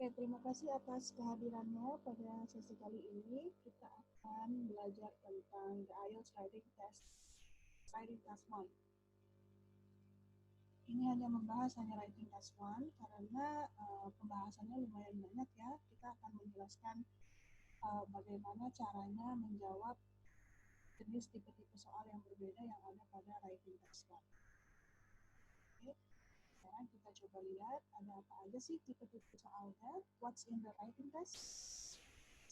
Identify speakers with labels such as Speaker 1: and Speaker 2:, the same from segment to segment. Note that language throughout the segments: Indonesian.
Speaker 1: Oke, terima kasih atas kehadirannya pada sesi kali ini. Kita akan belajar tentang the IELTS Writing Test 1. Ini hanya membahas writing test 1 karena pembahasannya lumayan banyak ya. Kita akan menjelaskan bagaimana caranya menjawab jenis tipe-tipe soal yang berbeda yang ada pada writing test 1. Oke. Sekarang kita coba lihat ada apa aja sih tipe-tipe soalnya. What's in the writing test?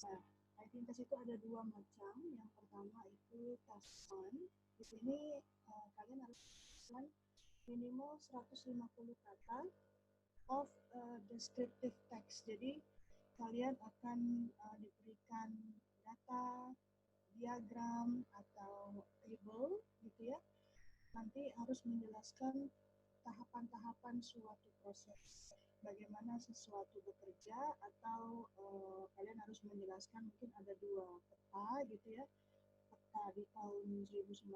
Speaker 1: Nah, writing test itu ada dua macam. Yang pertama itu test 1. Di sini kalian harus melakukan minimal 150 kata of descriptive text. Jadi kalian akan diberikan data, diagram atau table gitu ya. Nanti harus menjelaskan tahapan-tahapan suatu proses, bagaimana sesuatu bekerja, atau kalian harus menjelaskan mungkin ada dua peta gitu ya, peta di tahun 1900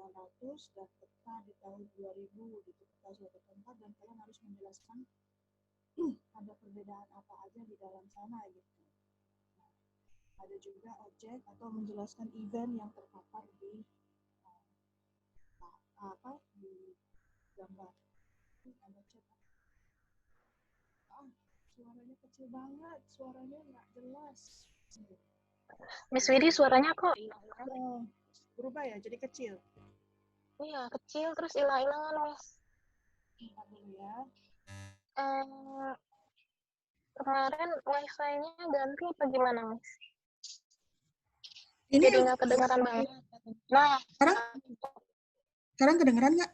Speaker 1: dan peta di tahun 2000 gitu, peta suatu tempat, dan kalian harus menjelaskan ada perbedaan apa aja di dalam sana gitu. Nah, ada juga objek atau menjelaskan event yang terpapar di di gambar. Ada chat. Suaranya kecil banget, suaranya nggak jelas.
Speaker 2: Miss Widi suaranya kok
Speaker 1: Berubah ya, jadi kecil.
Speaker 2: Iya, kecil terus hilang-hilangan, Miss.
Speaker 1: Dulu ya.
Speaker 2: Kemarin wifi-nya ganti apa gimana, Miss?
Speaker 1: Ini
Speaker 2: jadi nggak kedengeran banget. Nah,
Speaker 1: sekarang kedengeran nggak?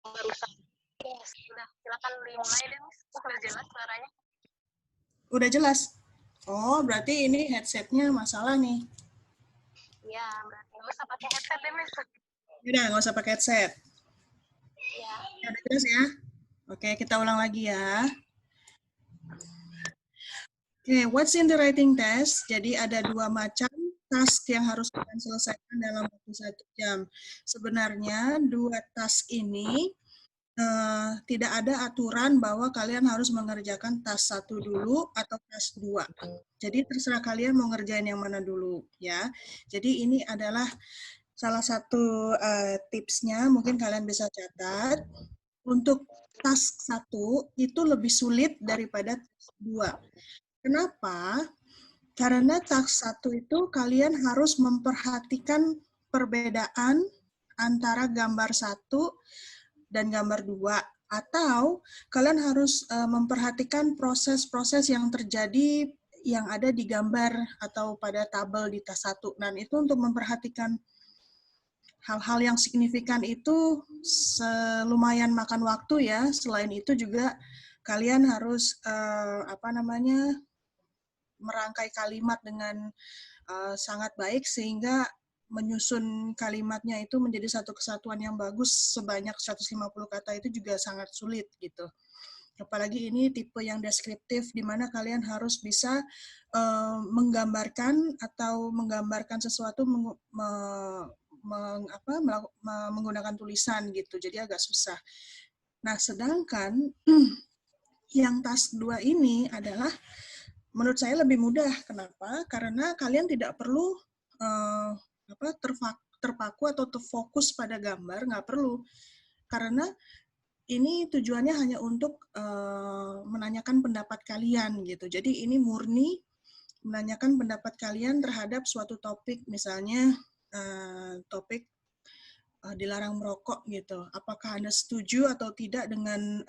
Speaker 2: Barusan. Yes, udah. Silakan dimulai deh, Miss. Udah jelas suaranya.
Speaker 1: Udah jelas. Oh, berarti ini headsetnya masalah nih.
Speaker 2: Iya, berarti nggak usah pakai headset deh, Miss.
Speaker 1: Udah, nggak usah pakai headset.
Speaker 2: Iya.
Speaker 1: Udah jelas ya? Oke, kita ulang lagi ya. Oke, what's in the writing test? Jadi ada dua macam task yang harus kalian selesaikan dalam waktu 1 jam. Sebenarnya dua task ini tidak ada aturan bahwa kalian harus mengerjakan task 1 dulu atau task 2. Jadi terserah kalian mau ngerjain yang mana dulu ya. Jadi ini adalah salah satu tipsnya, mungkin kalian bisa catat. Untuk task 1 itu lebih sulit daripada task 2. Kenapa? Karena task 1 itu kalian harus memperhatikan perbedaan antara gambar 1 dan gambar 2. Atau kalian harus memperhatikan proses-proses yang terjadi yang ada di gambar atau pada tabel di task 1. Dan itu untuk memperhatikan hal-hal yang signifikan itu lumayan makan waktu ya. Selain itu juga kalian harus merangkai kalimat dengan sangat baik sehingga menyusun kalimatnya itu menjadi satu kesatuan yang bagus sebanyak 150 kata itu juga sangat sulit gitu. Apalagi ini tipe yang deskriptif di mana kalian harus bisa menggambarkan atau menggambarkan sesuatu menggunakan tulisan gitu. Jadi agak susah. Nah, sedangkan yang task 2 ini adalah menurut saya lebih mudah. Kenapa? Karena kalian tidak perlu terpaku atau terfokus pada gambar, nggak perlu. Karena ini tujuannya hanya untuk menanyakan pendapat kalian gitu. Jadi ini murni menanyakan pendapat kalian terhadap suatu topik, misalnya topik dilarang merokok gitu. Apakah Anda setuju atau tidak dengan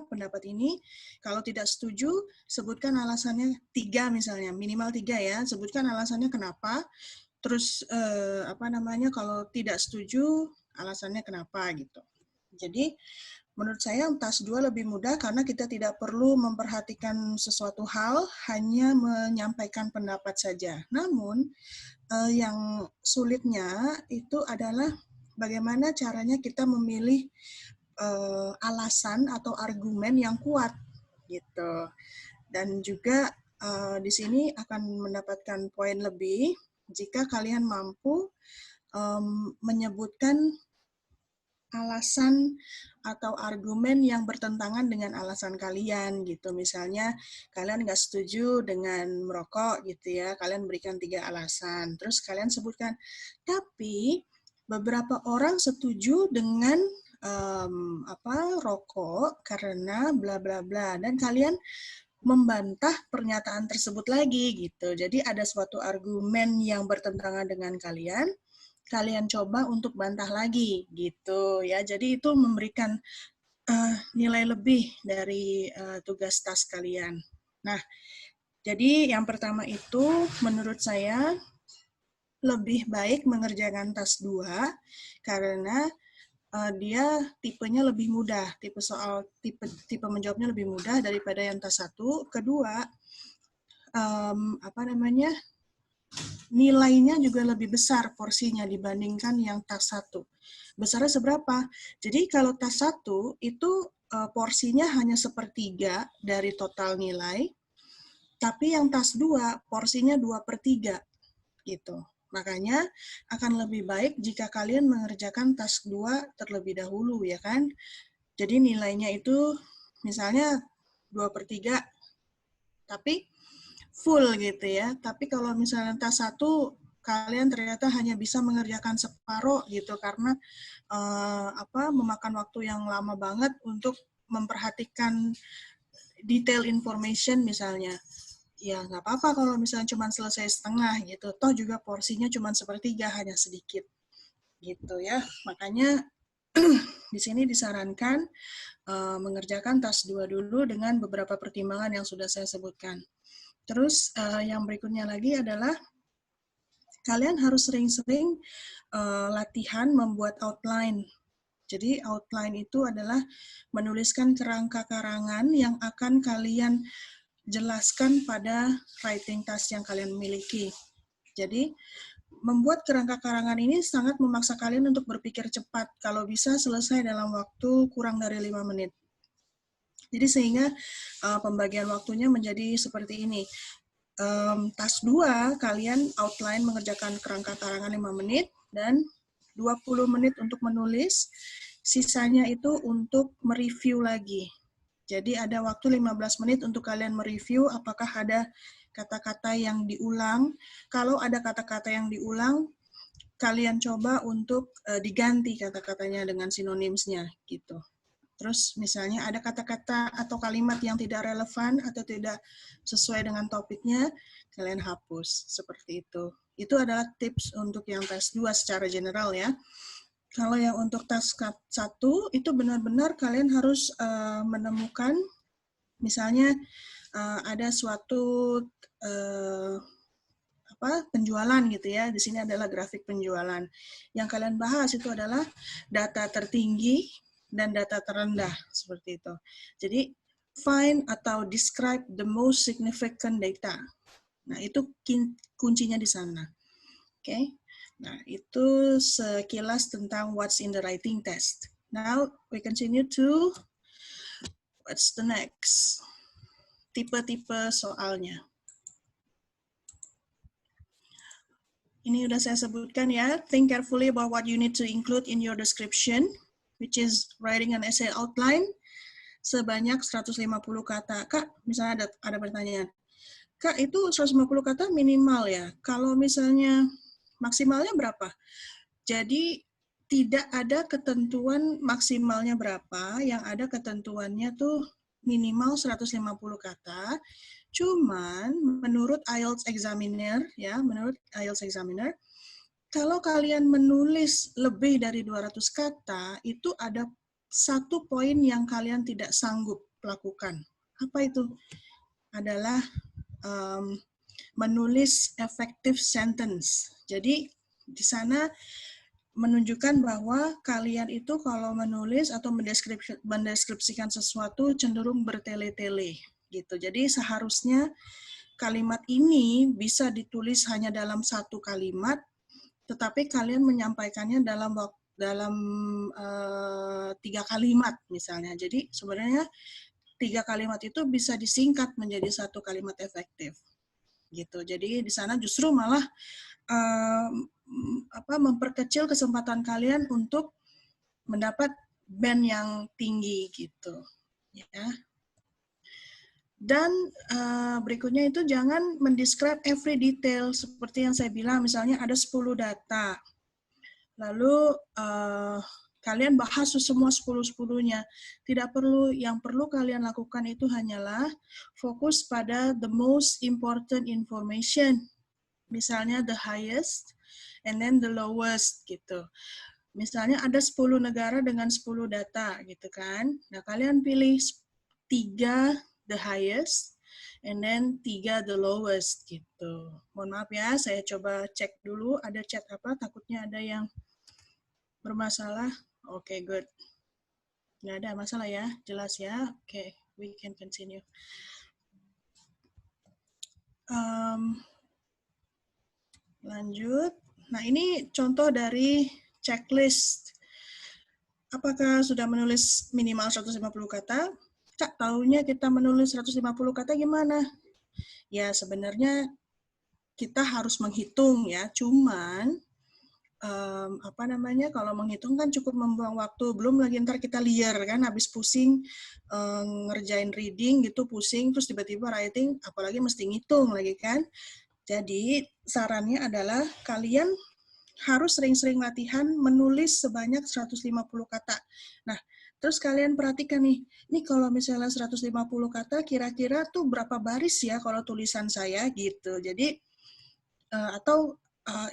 Speaker 1: pendapat ini? Kalau tidak setuju, sebutkan alasannya 3 misalnya, minimal 3 ya. Sebutkan alasannya kenapa. Terus kalau tidak setuju, alasannya kenapa gitu. Jadi menurut saya task 2 lebih mudah karena kita tidak perlu memperhatikan sesuatu hal, hanya menyampaikan pendapat saja. Namun yang sulitnya itu adalah bagaimana caranya kita memilih alasan atau argumen yang kuat gitu. Dan juga di sini akan mendapatkan poin lebih jika kalian mampu menyebutkan alasan atau argumen yang bertentangan dengan alasan kalian gitu. Misalnya kalian nggak setuju dengan merokok gitu ya, kalian berikan 3 alasan. Terus kalian sebutkan, tapi beberapa orang setuju dengan rokok karena bla bla bla, dan kalian membantah pernyataan tersebut lagi gitu. Jadi ada suatu argumen yang bertentangan dengan kalian, kalian coba untuk bantah lagi gitu ya. Jadi itu memberikan nilai lebih dari tugas tas kalian. Nah, jadi yang pertama itu menurut saya lebih baik mengerjakan tas 2 karena dia tipenya lebih mudah, tipe menjawabnya lebih mudah daripada yang tas 1. Kedua, nilainya juga lebih besar porsinya dibandingkan yang tas 1. Besarnya seberapa? Jadi kalau tas 1 itu porsinya hanya 1/3 dari total nilai, tapi yang tas 2 porsinya 2/3 gitu. Makanya akan lebih baik jika kalian mengerjakan tas 2 terlebih dahulu, ya kan? Jadi nilainya itu misalnya 2/3, tapi full gitu ya. Tapi kalau misalnya tas 1, kalian ternyata hanya bisa mengerjakan separuh gitu karena memakan waktu yang lama banget untuk memperhatikan detail information misalnya. Ya nggak apa-apa kalau misalnya cuma selesai setengah gitu. Toh juga porsinya cuma 1/3, hanya sedikit gitu ya. Makanya di sini disarankan mengerjakan tas 2 dulu dengan beberapa pertimbangan yang sudah saya sebutkan. Terus yang berikutnya lagi adalah kalian harus sering-sering latihan membuat outline. Jadi outline itu adalah menuliskan kerangka karangan yang akan kalian jelaskan pada writing task yang kalian miliki. Jadi membuat kerangka karangan ini sangat memaksa kalian untuk berpikir cepat. Kalau bisa selesai dalam waktu kurang dari 5 menit. Jadi sehingga pembagian waktunya menjadi seperti ini. Tas 2, kalian outline mengerjakan kerangka karangan 5 menit, dan 20 menit untuk menulis, sisanya itu untuk mereview lagi. Jadi ada waktu 15 menit untuk kalian mereview apakah ada kata-kata yang diulang. Kalau ada kata-kata yang diulang, kalian coba untuk diganti kata-katanya dengan synonyms-nya gitu. Terus misalnya ada kata-kata atau kalimat yang tidak relevan atau tidak sesuai dengan topiknya, kalian hapus, seperti itu. Itu adalah tips untuk yang tes 2 secara general ya. Kalau yang untuk tas 1, itu benar-benar kalian harus menemukan, misalnya ada suatu penjualan gitu ya. Di sini adalah grafik penjualan. Yang kalian bahas itu adalah data tertinggi dan data terendah, seperti itu. Jadi find atau describe the most significant data. Nah, itu kuncinya di sana. Oke. Nah, itu sekilas tentang what's in the writing test. Now we continue to what's the next? Tipe-tipe soalnya. Ini udah saya sebutkan ya. Think carefully about what you need to include in your description, which is writing an essay outline sebanyak 150 kata. Kak, misalnya ada pertanyaan. Kak, itu 150 kata minimal ya. Kalau misalnya maksimalnya berapa? Jadi tidak ada ketentuan maksimalnya berapa, yang ada ketentuannya tuh minimal 150 kata. Cuman menurut IELTS Examiner kalau kalian menulis lebih dari 200 kata, itu ada satu poin yang kalian tidak sanggup lakukan. Apa itu? Adalah menulis effective sentence. Jadi di sana menunjukkan bahwa kalian itu kalau menulis atau mendeskripsikan sesuatu cenderung bertele-tele gitu. Jadi seharusnya kalimat ini bisa ditulis hanya dalam satu kalimat, tetapi kalian menyampaikannya dalam 3 kalimat misalnya. Jadi sebenarnya 3 kalimat itu bisa disingkat menjadi 1 kalimat efektif gitu. Jadi di sana justru malah memperkecil kesempatan kalian untuk mendapat band yang tinggi gitu. Ya. Dan berikutnya itu jangan mendescribe every detail seperti yang saya bilang, misalnya ada 10 data. Lalu kalian bahas semua 10-10-nya. Tidak perlu, yang perlu kalian lakukan itu hanyalah fokus pada the most important information. Misalnya the highest and then the lowest gitu. Misalnya ada 10 negara dengan 10 data gitu kan. Nah, kalian pilih 3 the highest and then 3 the lowest gitu. Mohon maaf ya, saya coba cek dulu ada chat apa, takutnya ada yang bermasalah. Oke, good. Nggak ada masalah ya, jelas ya. Oke, we can continue. Lanjut. Nah, ini contoh dari checklist. Apakah sudah menulis minimal 150 kata? Kak, tahunya kita menulis 150 kata gimana? Ya, sebenarnya kita harus menghitung ya, cuman kalau menghitung kan cukup membuang waktu, belum lagi ntar kita liar kan, habis pusing ngerjain reading gitu, pusing, terus tiba-tiba writing, apalagi mesti ngitung lagi kan. Jadi sarannya adalah kalian harus sering-sering latihan menulis sebanyak 150 kata. Nah, terus kalian perhatikan nih, ini kalau misalnya 150 kata, kira-kira tuh berapa baris ya kalau tulisan saya gitu. Jadi,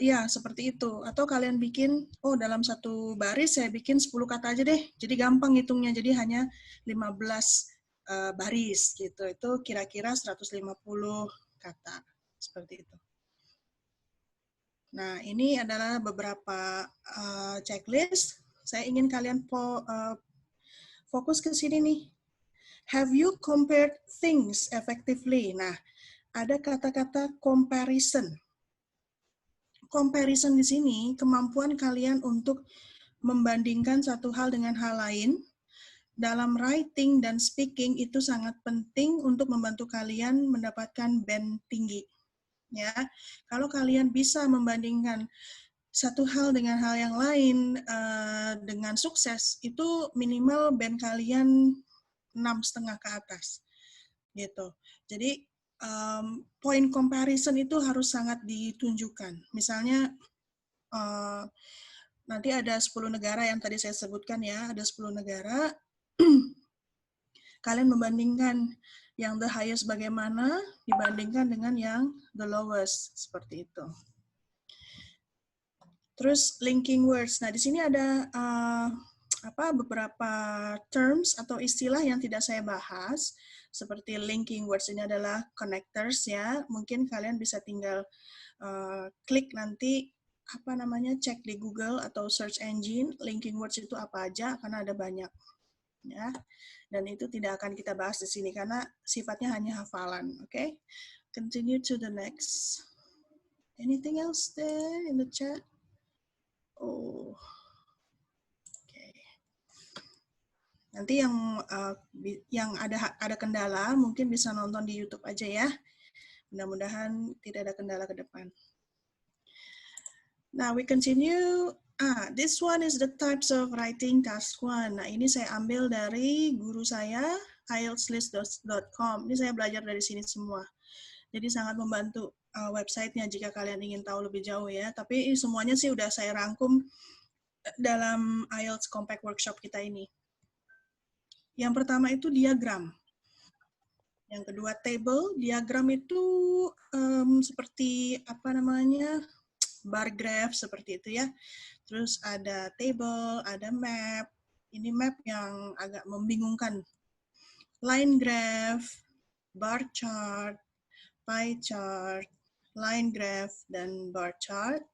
Speaker 1: ya seperti itu. Atau kalian bikin, oh dalam satu baris saya bikin 10 kata aja deh. Jadi gampang hitungnya, jadi hanya 15 baris gitu. Itu kira-kira 150 kata. Seperti itu. Nah, ini adalah beberapa checklist. Saya ingin kalian fokus ke sini nih. Have you compared things effectively? Nah, ada kata-kata comparison. Comparison di sini kemampuan kalian untuk membandingkan satu hal dengan hal lain. Dalam writing dan speaking itu sangat penting untuk membantu kalian mendapatkan band tinggi. Ya, kalau kalian bisa membandingkan satu hal dengan hal yang lain dengan sukses, itu minimal band kalian 6,5 ke atas, gitu. Jadi point comparison itu harus sangat ditunjukkan. Misalnya nanti ada 10 negara yang tadi saya sebutkan ya, ada 10 negara. Kalian membandingkan yang the highest bagaimana dibandingkan dengan yang the lowest, seperti itu. Terus linking words. Nah, di sini ada beberapa terms atau istilah yang tidak saya bahas, seperti linking words ini adalah connectors ya. Mungkin kalian bisa tinggal klik nanti cek di Google atau search engine linking words itu apa aja, karena ada banyak ya. Dan itu tidak akan kita bahas di sini karena sifatnya hanya hafalan, oke? Continue to the next. Anything else there in the chat? Oh. Nanti yang ada kendala mungkin bisa nonton di YouTube aja ya. Mudah-mudahan tidak ada kendala ke depan. Now we continue. This one is the types of writing task 1. Nah, ini saya ambil dari guru saya, IELTSlist.com. Ini saya belajar dari sini semua. Jadi sangat membantu websitenya jika kalian ingin tahu lebih jauh ya. Tapi semuanya sih udah saya rangkum dalam IELTS Compact Workshop kita ini. Yang pertama itu diagram. Yang kedua table. Diagram itu seperti bar graph seperti itu ya. Terus ada table, ada map. Ini map yang agak membingungkan. Line graph, bar chart, pie chart, line graph, dan bar chart.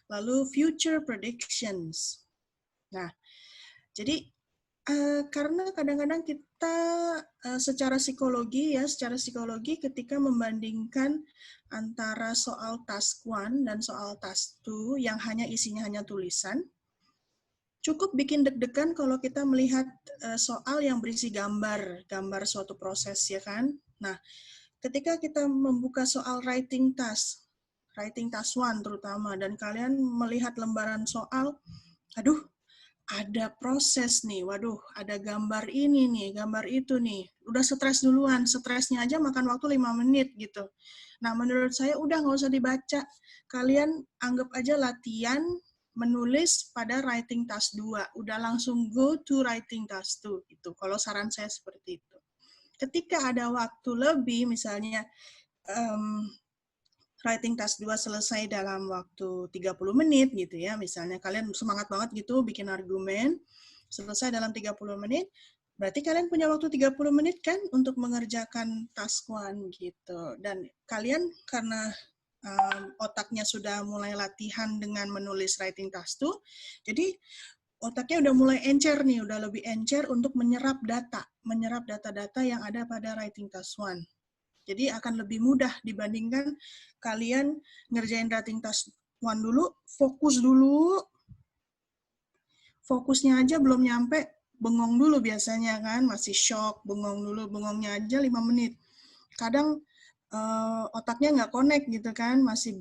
Speaker 1: Lalu future predictions. Nah, jadi karena kadang-kadang kita secara psikologi ketika membandingkan antara soal task 1 dan soal task 2 yang isinya hanya tulisan, cukup bikin deg-degan kalau kita melihat soal yang berisi gambar suatu proses ya kan. Nah, ketika kita membuka soal writing task 1 terutama, dan kalian melihat lembaran soal, aduh, ada proses nih, waduh, ada gambar ini nih, gambar itu nih, udah stres duluan, stresnya aja makan waktu 5 menit gitu. Nah, menurut saya udah nggak usah dibaca, kalian anggap aja latihan menulis pada writing task 2, udah langsung go to writing task 2, gitu. Kalau saran saya seperti itu. Ketika ada waktu lebih, misalnya writing task 2 selesai dalam waktu 30 menit gitu ya, misalnya kalian semangat banget gitu bikin argumen, selesai dalam 30 menit, berarti kalian punya waktu 30 menit kan untuk mengerjakan task 1 gitu. Dan kalian karena otaknya sudah mulai latihan dengan menulis writing task 2, jadi otaknya udah mulai encer nih, udah lebih encer untuk menyerap data-data yang ada pada writing task 1. Jadi akan lebih mudah dibandingkan kalian ngerjain writing task 1 dulu, fokusnya aja belum nyampe, bengong dulu biasanya kan, masih shock, bengong dulu, bengongnya aja 5 menit. Kadang otaknya nggak connect gitu kan, masih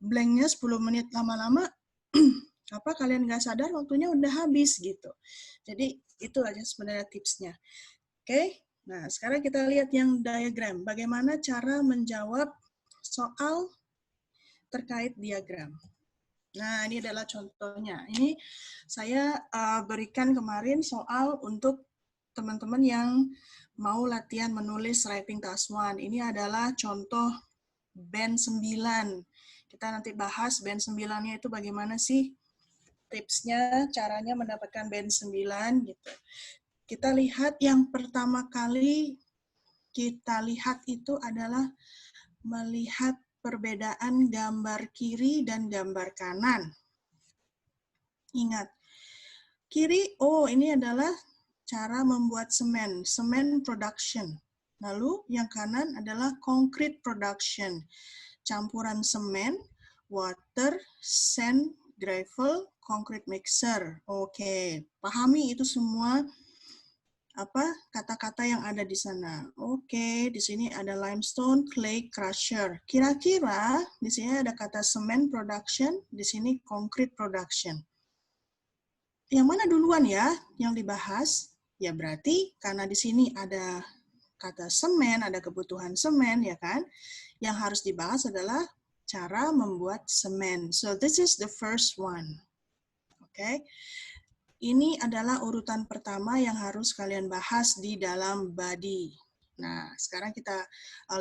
Speaker 1: blanknya 10 menit, lama-lama kalian nggak sadar waktunya udah habis gitu. Jadi itu aja sebenarnya tipsnya. Oke? Nah, sekarang kita lihat yang diagram. Bagaimana cara menjawab soal terkait diagram. Nah, ini adalah contohnya. Ini saya berikan kemarin soal untuk teman-teman yang mau latihan menulis writing task 1. Ini adalah contoh band 9. Kita nanti bahas band 9-nya itu bagaimana sih tipsnya, caranya mendapatkan band 9 gitu. Kita lihat yang pertama kali kita lihat itu adalah melihat perbedaan gambar kiri dan gambar kanan. Ingat, kiri, ini adalah cara membuat semen production. Lalu yang kanan adalah concrete production, campuran semen, water, sand, gravel, concrete mixer. Oke, pahami itu semua kata-kata yang ada di sana. Oke, di sini ada limestone, clay, crusher. Kira-kira di sini ada kata cement production, di sini concrete production. Yang mana duluan ya yang dibahas? Ya berarti karena di sini ada kata semen, ada kebutuhan semen ya kan? Yang harus dibahas adalah cara membuat semen. So this is the first one. Oke. Ini adalah urutan pertama yang harus kalian bahas di dalam body. Nah, sekarang kita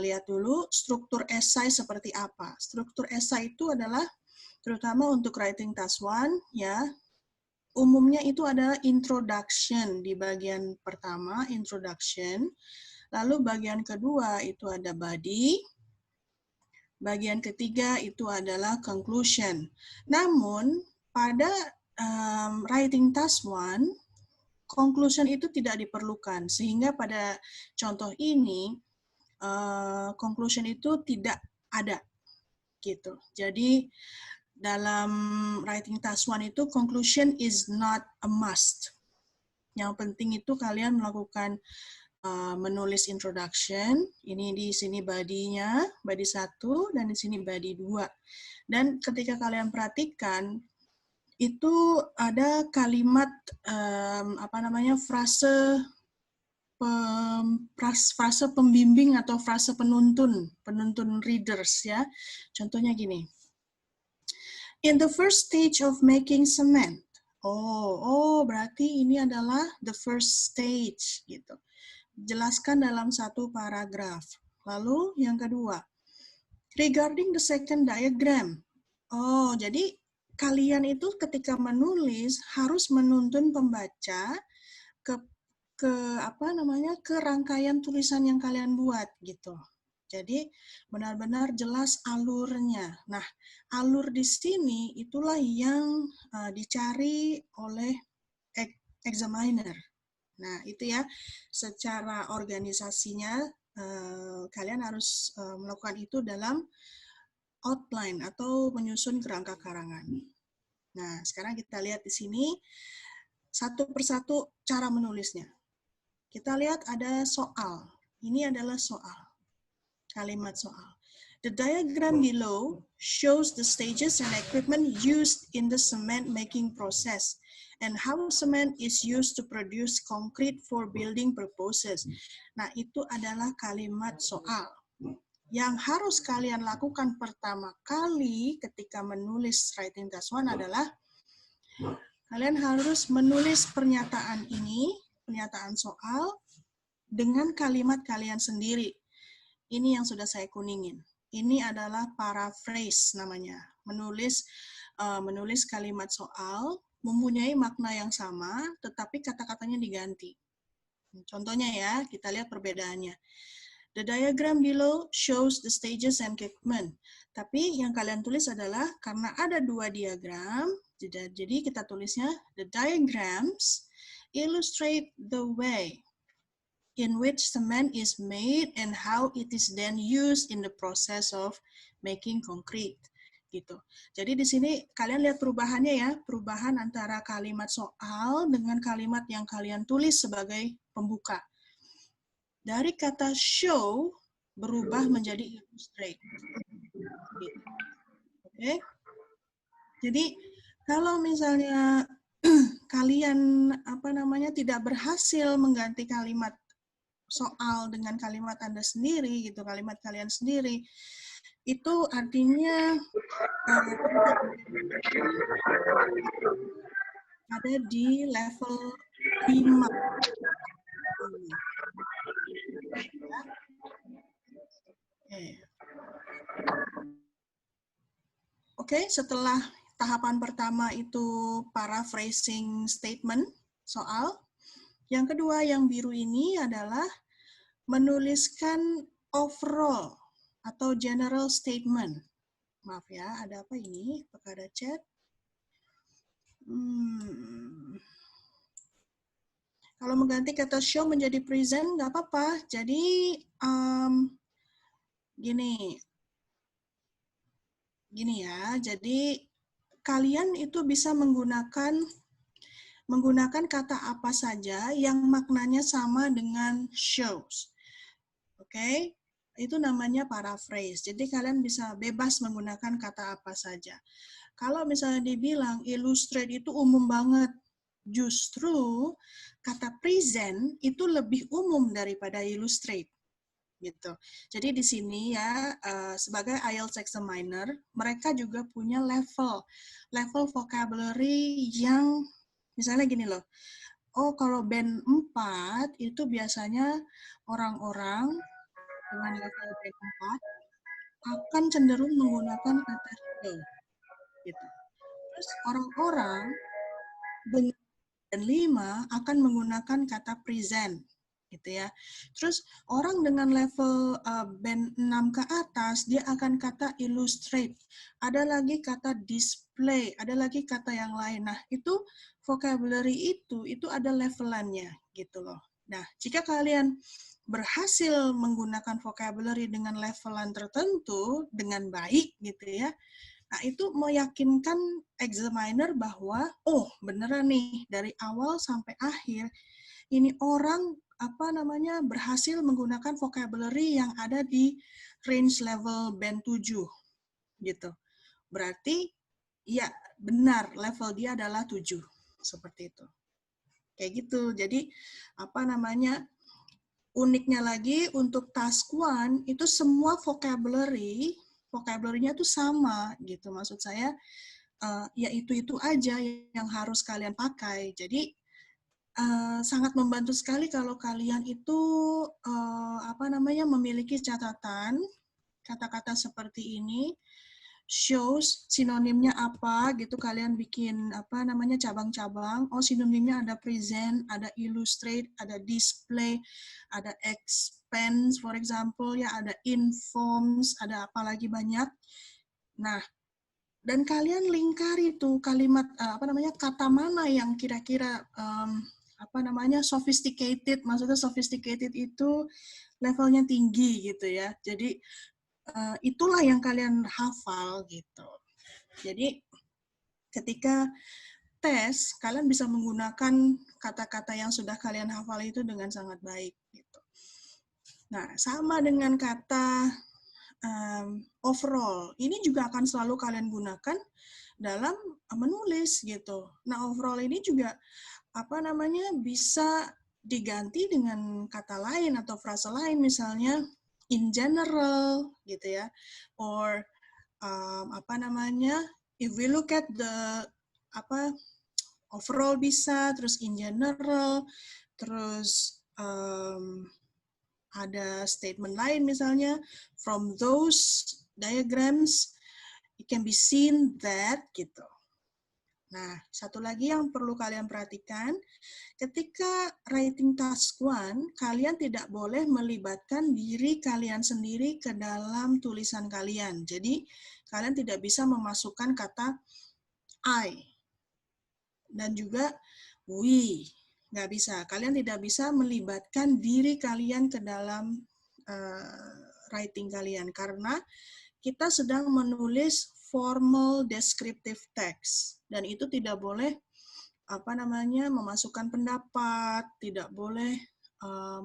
Speaker 1: lihat dulu struktur esai seperti apa. Struktur esai itu adalah terutama untuk writing task 1 ya. Umumnya itu adalah introduction di bagian pertama, introduction. Lalu bagian kedua itu ada body. Bagian ketiga itu adalah conclusion. Namun pada writing task 1, conclusion itu tidak diperlukan, sehingga pada contoh ini, conclusion itu tidak ada, gitu. Jadi, dalam writing task 1 itu, conclusion is not a must. Yang penting itu kalian melakukan menulis introduction, ini di sini body-nya, body 1, dan di sini body 2. Dan ketika kalian perhatikan, itu ada kalimat frase pembimbing atau frase penuntun readers ya. Contohnya gini. In the first stage of making cement. Berarti ini adalah the first stage gitu. Jelaskan dalam satu paragraf. Lalu yang kedua, regarding the second diagram. Jadi kalian itu ketika menulis harus menuntun pembaca ke rangkaian tulisan yang kalian buat gitu. Jadi benar-benar jelas alurnya. Nah, alur di sini itulah yang dicari oleh examiner. Nah, itu ya secara organisasinya kalian harus melakukan itu dalam outline atau menyusun kerangka karangan. Nah, sekarang kita lihat di sini satu persatu cara menulisnya. Kita lihat ada soal. Ini adalah soal. Kalimat soal. The diagram below shows the stages and equipment used in the cement making process and how cement is used to produce concrete for building purposes. Nah, itu adalah kalimat soal. Yang harus kalian lakukan pertama kali ketika menulis writing task 1 adalah kalian harus menulis pernyataan ini, pernyataan soal, dengan kalimat kalian sendiri. Ini yang sudah saya kuningin. Ini adalah paraphrase namanya. Menulis kalimat soal mempunyai makna yang sama, tetapi kata-katanya diganti. Contohnya ya, kita lihat perbedaannya. The diagram below shows the stages and equipment. Tapi yang kalian tulis adalah, karena ada dua diagram, jadi kita tulisnya, the diagrams illustrate the way in which cement is made and how it is then used in the process of making concrete. Gitu. Jadi di sini kalian lihat perubahannya ya, perubahan antara kalimat soal dengan kalimat yang kalian tulis sebagai pembuka. Dari kata show berubah menjadi illustrate. Gitu. Oke. Jadi kalau misalnya kalian tidak berhasil mengganti kalimat soal dengan kalimat Anda sendiri, gitu, kalimat kalian sendiri, itu artinya ada di level 5. Oke, setelah tahapan pertama itu paraphrasing statement, soal. Yang kedua, yang biru ini adalah menuliskan overall atau general statement. Maaf ya, ada apa ini? Apakah ada chat? Kalau mengganti kata show menjadi present, nggak apa-apa. Jadi, gini ya, jadi kalian itu bisa menggunakan kata apa saja yang maknanya sama dengan shows. Oke, itu namanya paraphrase. Jadi kalian bisa bebas menggunakan kata apa saja. Kalau misalnya dibilang illustrate itu umum banget, justru kata present itu lebih umum daripada illustrate. Gitu. Jadi di sini ya, sebagai IELTS examiner, mereka juga punya level vocabulary yang misalnya gini loh, oh kalau band 4 itu biasanya orang-orang dengan level band 4 akan cenderung menggunakan kata show. Gitu. Terus orang-orang dengan band 5 akan menggunakan kata present. Gitu ya. Terus orang dengan level band 6 ke atas, dia akan kata illustrate. Ada lagi kata display, ada lagi kata yang lain. Nah, itu vocabulary itu ada levelannya gitu loh. Nah, jika kalian berhasil menggunakan vocabulary dengan levelan tertentu dengan baik gitu ya, nah itu meyakinkan examiner bahwa oh beneran nih dari awal sampai akhir ini orang berhasil menggunakan vocabulary yang ada di range level band 7 gitu. Berarti ya benar level dia adalah 7 seperti itu. Kayak gitu. Jadi uniknya lagi untuk task 1 itu semua vocabulary-nya tuh sama gitu. Maksud saya ya itu aja yang harus kalian pakai. Jadi sangat membantu sekali kalau kalian itu memiliki catatan kata-kata seperti ini, shows sinonimnya apa gitu, kalian bikin cabang-cabang. Oh, sinonimnya ada present, ada illustrate, ada display, ada expense for example ya, ada informs, ada apa lagi banyak. Nah, dan kalian lingkari tuh kalimat kata mana yang kira-kira sophisticated, maksudnya sophisticated itu levelnya tinggi gitu ya. Jadi itulah yang kalian hafal gitu. Jadi ketika tes, kalian bisa menggunakan kata-kata yang sudah kalian hafal itu dengan sangat baik gitu. Nah, sama dengan kata overall. Ini juga akan selalu kalian gunakan dalam menulis gitu. Nah, overall ini juga bisa diganti dengan kata lain atau frase lain, misalnya in general gitu ya, or if we look at the overall bisa, terus in general, terus ada statement lain misalnya from those diagrams it can be seen that gitu. Nah, satu lagi yang perlu kalian perhatikan, ketika writing task 1, kalian tidak boleh melibatkan diri kalian sendiri ke dalam tulisan kalian. Jadi, kalian tidak bisa memasukkan kata I dan juga we. Nggak bisa. Kalian tidak bisa melibatkan diri kalian ke dalam writing kalian, karena kita sedang menulis formal descriptive text, dan itu tidak boleh memasukkan pendapat, tidak boleh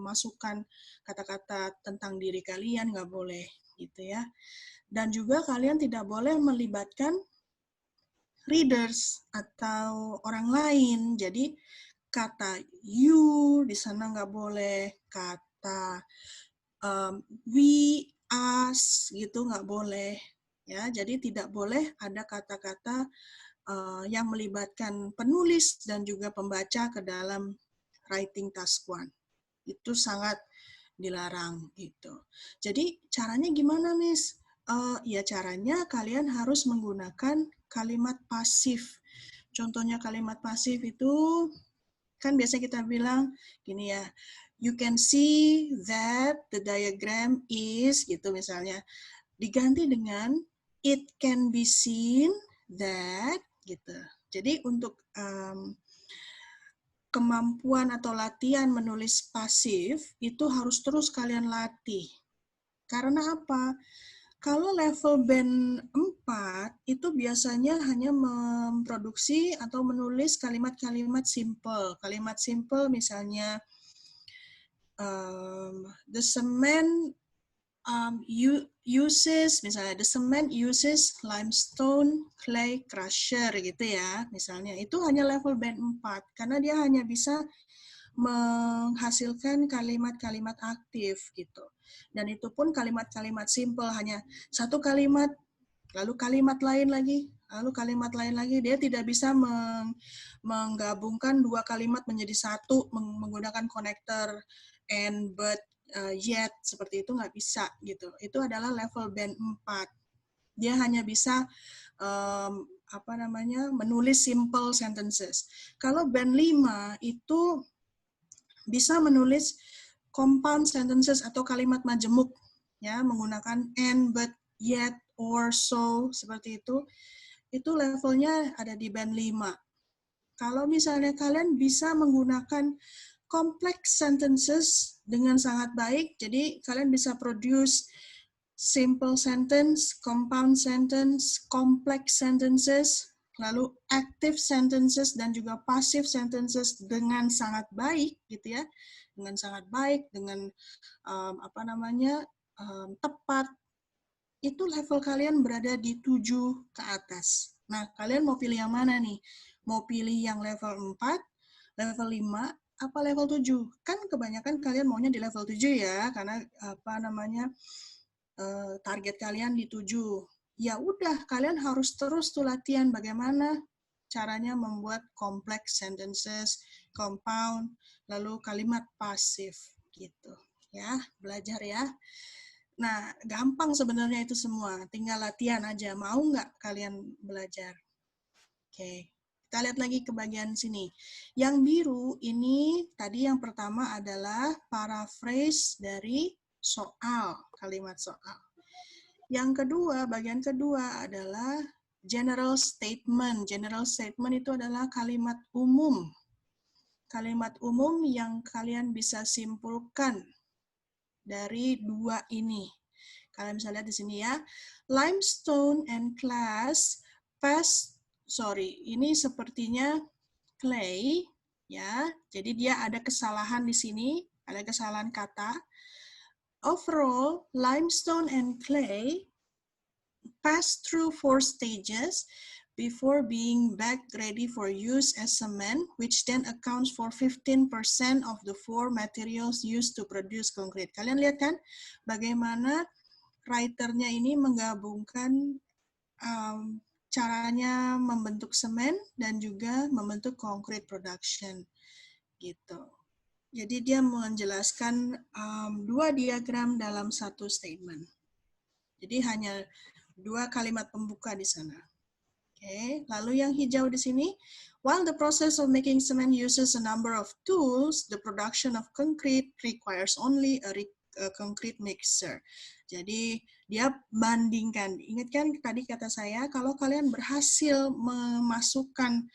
Speaker 1: masukkan kata-kata tentang diri kalian, nggak boleh gitu ya. Dan juga kalian tidak boleh melibatkan readers atau orang lain. Jadi kata you di sana nggak boleh, kata we, us gitu nggak boleh ya. Jadi tidak boleh ada kata-kata yang melibatkan penulis dan juga pembaca ke dalam writing task 1. Itu sangat dilarang gitu. Jadi caranya gimana, Miss? Ya caranya kalian harus menggunakan kalimat pasif. Contohnya kalimat pasif itu kan biasa kita bilang gini ya, you can see that the diagram is gitu misalnya. Diganti dengan it can be seen that gitu. Jadi untuk kemampuan atau latihan menulis pasif itu harus terus kalian latih. Karena apa? Kalau level band 4 itu biasanya hanya memproduksi atau menulis kalimat-kalimat simple. Kalimat simple misalnya the cement misalnya the cement uses limestone clay crusher gitu ya. Misalnya itu hanya level band 4 karena dia hanya bisa menghasilkan kalimat-kalimat aktif gitu. Dan itu pun kalimat-kalimat simple, hanya satu kalimat, lalu kalimat lain lagi, lalu kalimat lain lagi. Dia tidak bisa menggabungkan dua kalimat menjadi satu menggunakan konektor and, but, yet, seperti itu nggak bisa gitu. Itu adalah level band 4. Dia hanya bisa menulis simple sentences. Kalau band 5 itu bisa menulis compound sentences atau kalimat majemuk ya, menggunakan and, but, yet, or, so, seperti itu levelnya ada di band 5. Kalau misalnya kalian bisa menggunakan complex sentences dengan sangat baik, jadi kalian bisa produce simple sentence, compound sentence, complex sentences, lalu active sentences dan juga passive sentences dengan sangat baik gitu ya, dengan sangat baik, dengan tepat, itu level kalian berada di 7 ke atas. Nah, kalian mau pilih yang mana nih? Mau pilih yang level 4, level 5, apa level 7? Kan kebanyakan kalian maunya di level 7 ya, karena target kalian di 7. Ya udah, kalian harus terus tuh latihan bagaimana caranya membuat complex sentences, compound, lalu kalimat pasif gitu. Ya, belajar ya. Nah, gampang sebenarnya itu semua. Tinggal latihan aja. Mau nggak kalian belajar? Oke. Kita lihat lagi ke bagian sini. Yang biru ini tadi yang pertama adalah paraphrase dari soal, kalimat soal. Yang kedua, bagian kedua adalah general statement. General statement itu adalah kalimat umum. Kalimat umum yang kalian bisa simpulkan dari dua ini. Kalian bisa lihat di sini ya. Limestone and ini sepertinya clay ya. Jadi dia ada kesalahan di sini, ada kesalahan kata. overall, limestone and clay pass through 4 stages before being bagged ready for use as cement, which then accounts for 15% of the 4 materials used to produce concrete. Kalian lihat kan bagaimana writernya ini menggabungkan caranya membentuk semen dan juga membentuk concrete production gitu. Jadi dia menjelaskan 2 diagram dalam satu statement. Jadi hanya 2 kalimat pembuka di sana. Oke, lalu yang hijau di sini, while the process of making cement uses a number of tools, the production of concrete requires only a concrete mixer. Jadi dia bandingkan. Ingat kan tadi kata saya, kalau kalian berhasil memasukkan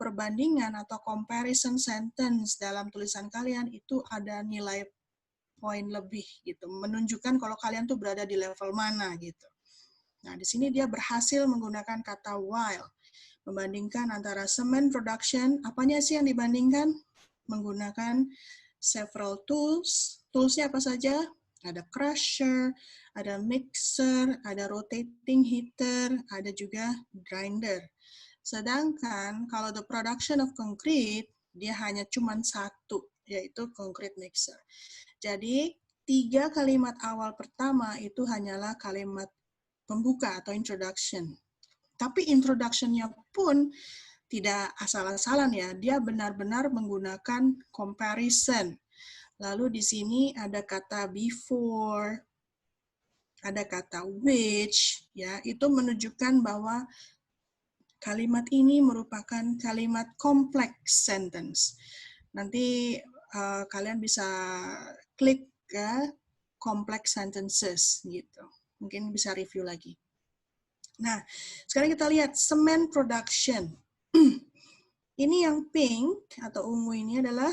Speaker 1: perbandingan atau comparison sentence dalam tulisan kalian, itu ada nilai poin lebih gitu, menunjukkan kalau kalian tuh berada di level mana gitu. Nah, di sini dia berhasil menggunakan kata while, membandingkan antara cement production, apanya sih yang dibandingkan? Menggunakan several tools. Toolsnya apa saja? Ada crusher, ada mixer, ada rotating heater, ada juga grinder. Sedangkan kalau the production of concrete, dia hanya cuma satu, yaitu concrete mixer. Jadi 3 kalimat awal pertama itu hanyalah kalimat pembuka atau introduction. Tapi introduction-nya pun tidak asal-asalan ya, dia benar-benar menggunakan comparison. Lalu di sini ada kata before, ada kata which, ya, itu menunjukkan bahwa kalimat ini merupakan kalimat complex sentence. Nanti kalian bisa klik ke complex sentences gitu. Mungkin bisa review lagi. Nah, sekarang kita lihat cement production. Ini yang pink atau ungu ini adalah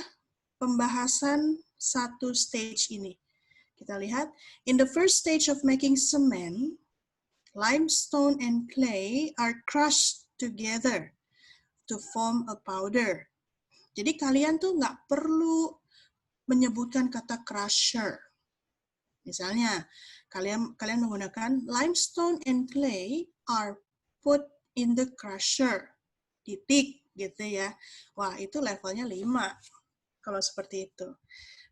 Speaker 1: pembahasan satu stage ini. Kita lihat, in the first stage of making cement, limestone and clay are crushed together to form a powder. Jadi kalian tuh nggak perlu menyebutkan kata crusher. Misalnya, kalian menggunakan limestone and clay are put in the crusher. Titik gitu ya. Wah, itu levelnya 5 kalau seperti itu.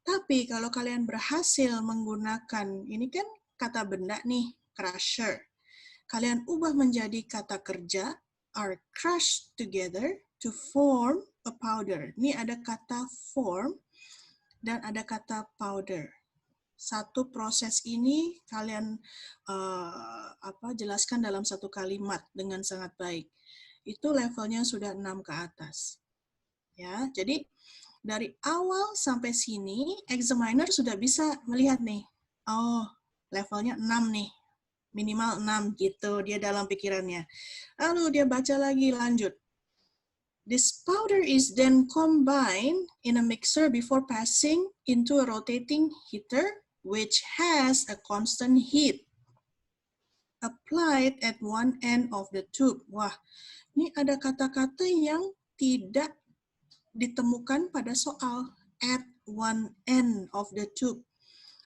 Speaker 1: Tapi kalau kalian berhasil menggunakan, ini kan kata benda nih, crusher. Kalian ubah menjadi kata kerja, are crushed together to form a powder. Ini ada kata form dan ada kata powder. Satu proses ini kalian jelaskan dalam satu kalimat dengan sangat baik. Itu levelnya sudah 6 ke atas. Ya, jadi dari awal sampai sini examiner sudah bisa melihat nih. Oh, levelnya 6 nih. Minimal 6 gitu dia dalam pikirannya. Lalu dia baca lagi lanjut. This powder is then combined in a mixer before passing into a rotating heater which has a constant heat applied at one end of the tube. Wah, ini ada kata-kata yang tidak ditemukan pada soal at one end of the tube.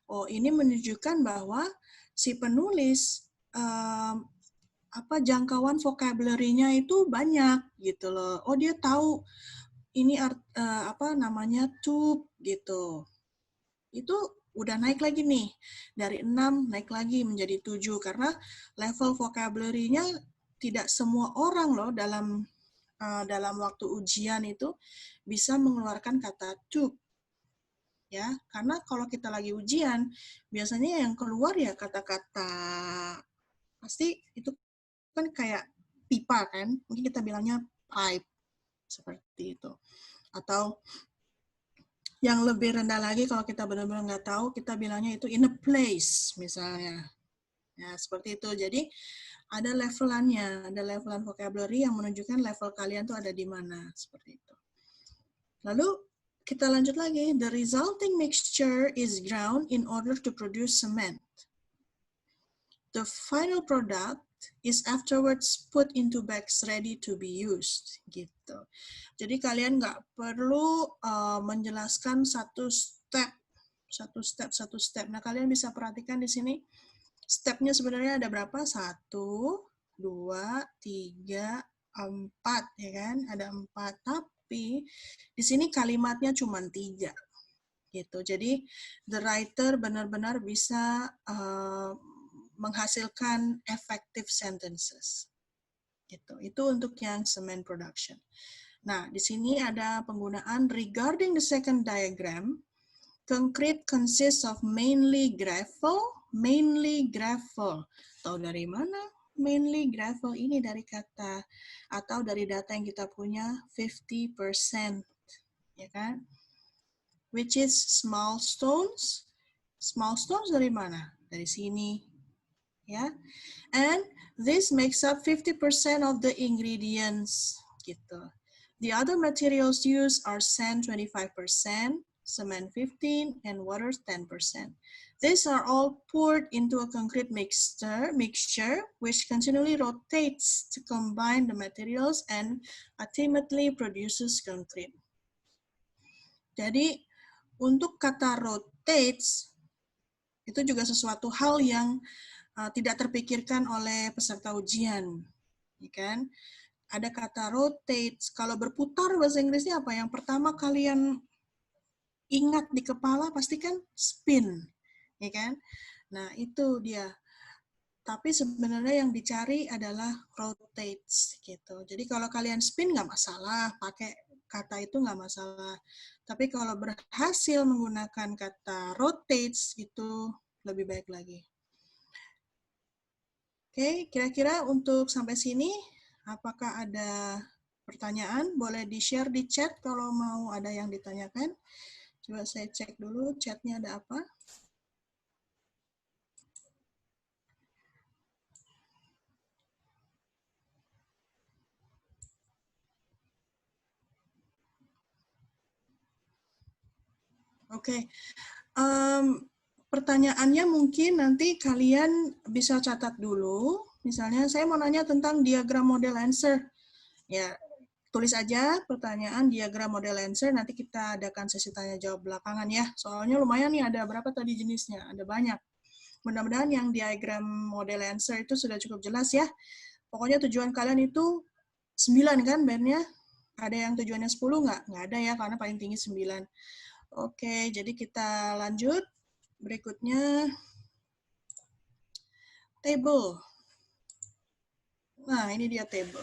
Speaker 1: Oh, ini menunjukkan bahwa si penulis jangkauan vocabulary-nya itu banyak gitu loh. Oh, dia tahu ini namanya tube gitu. Itu udah naik lagi nih. Dari 6 naik lagi menjadi 7 karena level vocabulary-nya tidak semua orang loh dalam waktu ujian itu bisa mengeluarkan kata tube. Ya, karena kalau kita lagi ujian, biasanya yang keluar ya kata-kata pasti itu kan kayak pipa kan, mungkin kita bilangnya pipe seperti itu. Atau yang lebih rendah lagi kalau kita benar-benar nggak tahu, kita bilangnya itu in a place misalnya. Ya, seperti itu. Jadi ada levelannya, ada levelan vocabulary yang menunjukkan level kalian tuh ada di mana, seperti itu. Lalu kita lanjut lagi. The resulting mixture is ground in order to produce cement. The final product is afterwards put into bags ready to be used. Gitu. Jadi kalian nggak perlu menjelaskan satu step Satu step. Nah, kalian bisa perhatikan di sini stepnya sebenarnya ada berapa? 1, 2, 3, 4, ya kan? Ada 4. Tapi di sini kalimatnya cuma 3. Gitu. Jadi the writer benar-benar bisa menghasilkan effective sentences. Gitu. Itu untuk yang cement production. Nah, di sini ada penggunaan regarding the second diagram. Concrete consists of mainly gravel. Tahu dari mana? Mainly gravel ini dari kata atau dari data yang kita punya 50%, ya kan? Which is small stones. Small stones dari mana? Dari sini, ya. And this makes up 50% of the ingredients, gitu. The other materials used are sand 25%, cement 15%, and water 10%. These are all poured into a concrete mixture which continually rotates to combine the materials and ultimately produces concrete. Jadi, untuk kata rotates, itu juga sesuatu hal yang tidak terpikirkan oleh peserta ujian, ya kan? Ada kata rotates. Kalau berputar bahasa Inggrisnya apa? Yang pertama kalian ingat di kepala pasti kan spin, ya kan? Nah, itu dia. Tapi sebenarnya yang dicari adalah rotates gitu. Jadi kalau kalian spin nggak masalah, pakai kata itu nggak masalah. Tapi kalau berhasil menggunakan kata rotates itu lebih baik lagi. Oke, kira-kira untuk sampai sini, apakah ada pertanyaan? Boleh di-share di chat kalau mau ada yang ditanyakan. Coba saya cek dulu chatnya ada apa. Oke, pertanyaannya mungkin nanti kalian bisa catat dulu. Misalnya saya mau nanya tentang diagram model answer. Ya, tulis aja pertanyaan diagram model answer, nanti kita adakan sesi tanya jawab belakangan ya. Soalnya lumayan nih, ada berapa tadi jenisnya? Ada banyak. Mudah-mudahan yang diagram model answer itu sudah cukup jelas ya. Pokoknya tujuan kalian itu 9 kan bandnya? Ada yang tujuannya 10 nggak? Nggak ada ya, karena paling tinggi 9. Oke, jadi kita lanjut. Berikutnya, table. Nah, ini dia table.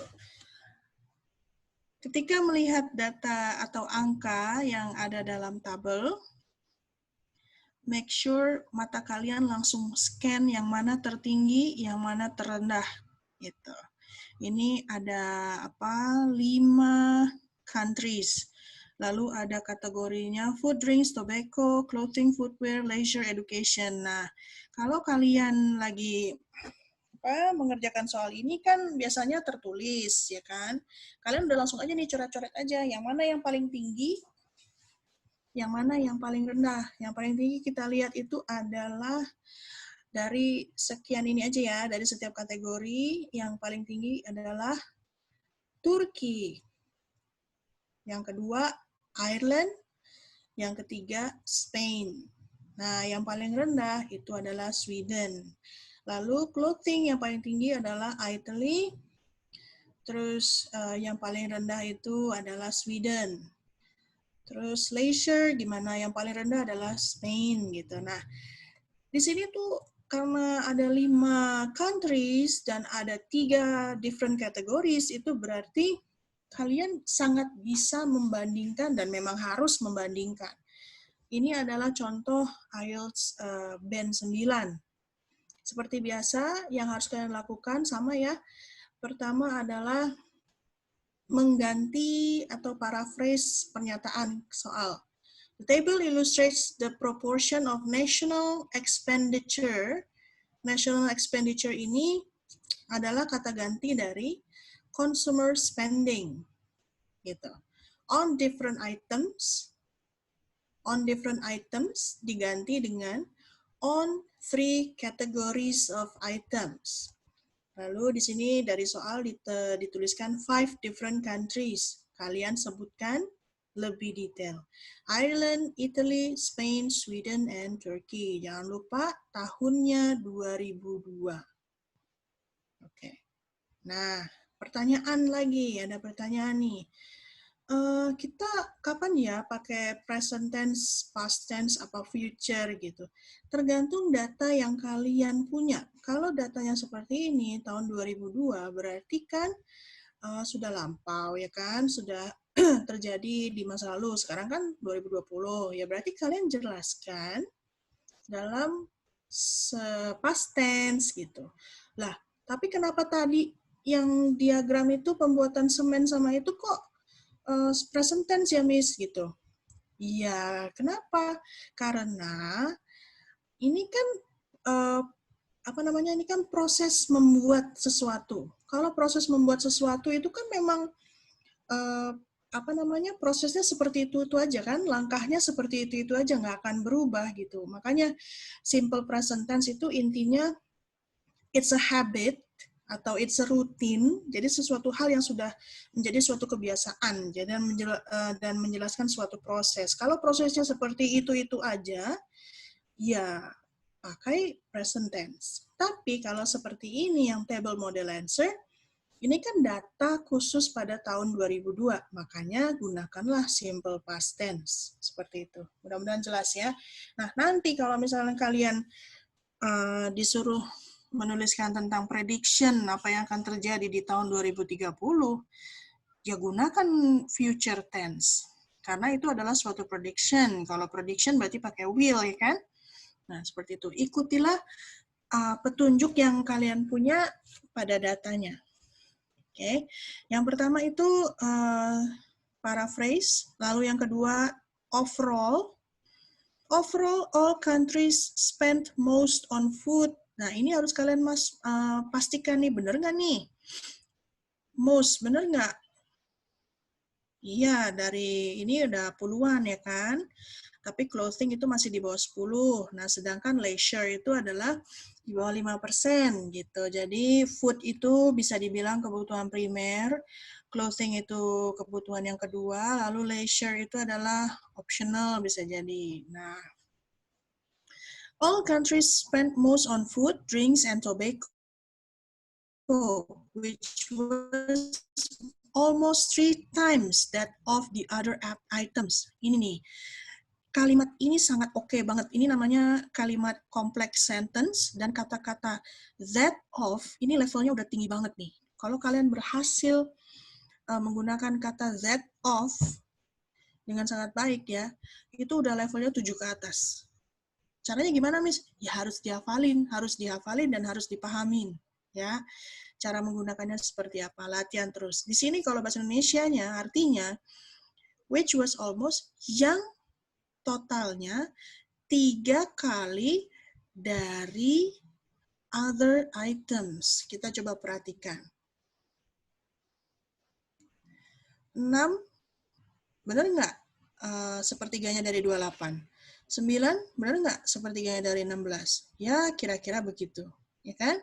Speaker 1: Ketika melihat data atau angka yang ada dalam tabel, make sure mata kalian langsung scan yang mana tertinggi, yang mana terendah. Gitu. Ini ada 5 countries. Lalu ada kategorinya food, drinks, tobacco, clothing, footwear, leisure, education. Nah, kalau kalian lagi mengerjakan soal ini kan biasanya tertulis, ya kan? Kalian udah langsung aja nih coret-coret aja, yang mana yang paling tinggi, yang mana yang paling rendah. Yang paling tinggi kita lihat itu adalah dari sekian ini aja ya, dari setiap kategori, yang paling tinggi adalah Turki. Yang kedua, Ireland. Yang ketiga, Spain. Nah, yang paling rendah itu adalah Sweden. Lalu clothing yang paling tinggi adalah Italy. Terus yang paling rendah itu adalah Sweden. Terus leisure, gimana yang paling rendah adalah Spain gitu. Nah, di sini tuh karena ada 5 countries dan ada 3 different categories, itu berarti kalian sangat bisa membandingkan dan memang harus membandingkan. Ini adalah contoh IELTS band 9. Seperti biasa, yang harus kalian lakukan sama ya. Pertama adalah mengganti atau paraphrase pernyataan soal. The table illustrates the proportion of national expenditure. National expenditure ini adalah kata ganti dari consumer spending, gitu. On different items diganti dengan on 3 categories of items. Lalu di sini dari soal dituliskan 5 different countries. Kalian sebutkan
Speaker 3: lebih detail. Ireland, Italy, Spain, Sweden, and Turkey. Jangan lupa tahunnya 2002. Oke. Nah, pertanyaan lagi, ada pertanyaan nih. Kita kapan ya pakai present tense, past tense, apa future gitu. Tergantung data yang kalian punya. Kalau datanya seperti ini, tahun 2002, berarti kan sudah lampau ya kan, sudah terjadi di masa lalu. Sekarang kan 2020, ya berarti kalian jelaskan dalam past tense gitu. Lah, tapi kenapa tadi yang diagram itu pembuatan semen sama itu kok present tense ya Miss gitu? Iya, kenapa? Karena ini kan apa namanya? Ini kan proses membuat sesuatu. Kalau proses membuat sesuatu itu kan memang apa namanya, prosesnya seperti itu aja kan, langkahnya seperti itu aja, nggak akan berubah gitu. Makanya simple present tense itu intinya it's a habit atau it's a routine, jadi sesuatu hal yang sudah menjadi suatu kebiasaan, dan menjelaskan suatu proses. Kalau prosesnya seperti itu aja, ya pakai present tense. Tapi kalau seperti ini yang table model answer, ini kan data khusus pada tahun 2002, makanya gunakanlah simple past tense. Seperti itu. Mudah-mudahan jelas ya. Nah, nanti kalau misalnya kalian disuruh menuliskan tentang prediction, apa yang akan terjadi di tahun 2030, ya gunakan future tense. Karena itu adalah suatu prediction. Kalau prediction berarti pakai will, ya kan? Nah, seperti itu. Ikutilah petunjuk yang kalian punya pada datanya. Oke, yang pertama itu paraphrase, lalu yang kedua overall. Overall, all countries spend most on food. Nah, ini harus kalian pastikan nih, bener nggak nih? Most, bener nggak? Iya, dari ini udah puluhan ya kan? Tapi clothing itu masih di bawah 10. Nah, sedangkan leisure itu adalah di bawah 5% gitu. Jadi food itu bisa dibilang kebutuhan primer, clothing itu kebutuhan yang kedua, lalu leisure itu adalah optional bisa jadi. Nah, all countries spend most on food, drinks, and tobacco, which was almost 3 times that of the other items. Ini nih. Kalimat ini sangat oke banget. Ini namanya kalimat complex sentence, dan kata-kata that of ini levelnya udah tinggi banget nih. Kalau kalian berhasil menggunakan kata that of dengan sangat baik ya, itu udah levelnya 7 ke atas. Caranya gimana, Miss? Ya harus dihafalin dan harus dipahamin. Ya, cara menggunakannya seperti apa? Latihan terus. Di sini kalau bahasa Indonesianya artinya which was almost, yang totalnya 3 kali dari other items. Kita coba perhatikan. 6, benar nggak? Sepertiganya dari 28. 9, benar nggak? Sepertiganya dari 16. Ya, kira-kira begitu. Ya kan?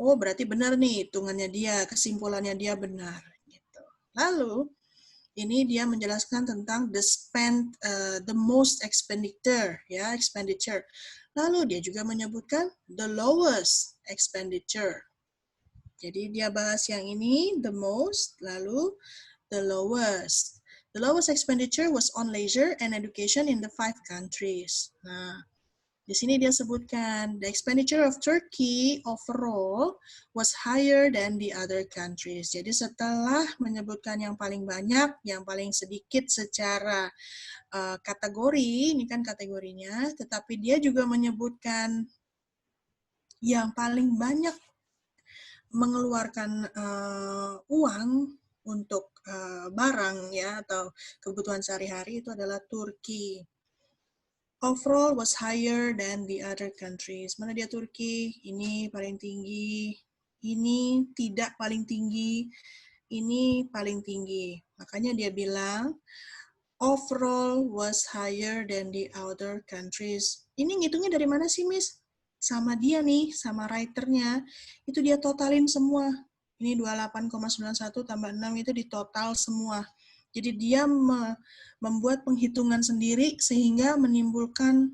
Speaker 3: Oh, berarti benar nih hitungannya dia, kesimpulannya dia benar. Gitu. Lalu, ini dia menjelaskan tentang the most expenditure, ya, expenditure. Lalu dia juga menyebutkan the lowest expenditure. Jadi dia bahas yang ini, the most, lalu the lowest. The lowest expenditure was on leisure and education in the 5 countries. Nah, di sini dia sebutkan, the expenditure of Turkey overall was higher than the other countries. Jadi setelah menyebutkan yang paling banyak, yang paling sedikit secara kategori, ini kan kategorinya, tetapi dia juga menyebutkan yang paling banyak mengeluarkan uang untuk barang ya atau kebutuhan sehari-hari itu adalah Turki. Overall was higher than the other countries. Mana dia Turki? Ini paling tinggi. Ini tidak paling tinggi. Ini paling tinggi. Makanya dia bilang, overall was higher than the other countries. Ini ngitungnya dari mana sih, Miss? Sama dia nih, sama writernya. Itu dia totalin semua. Ini 28,91 tambah 6 itu ditotal semua. Jadi dia membuat penghitungan sendiri sehingga menimbulkan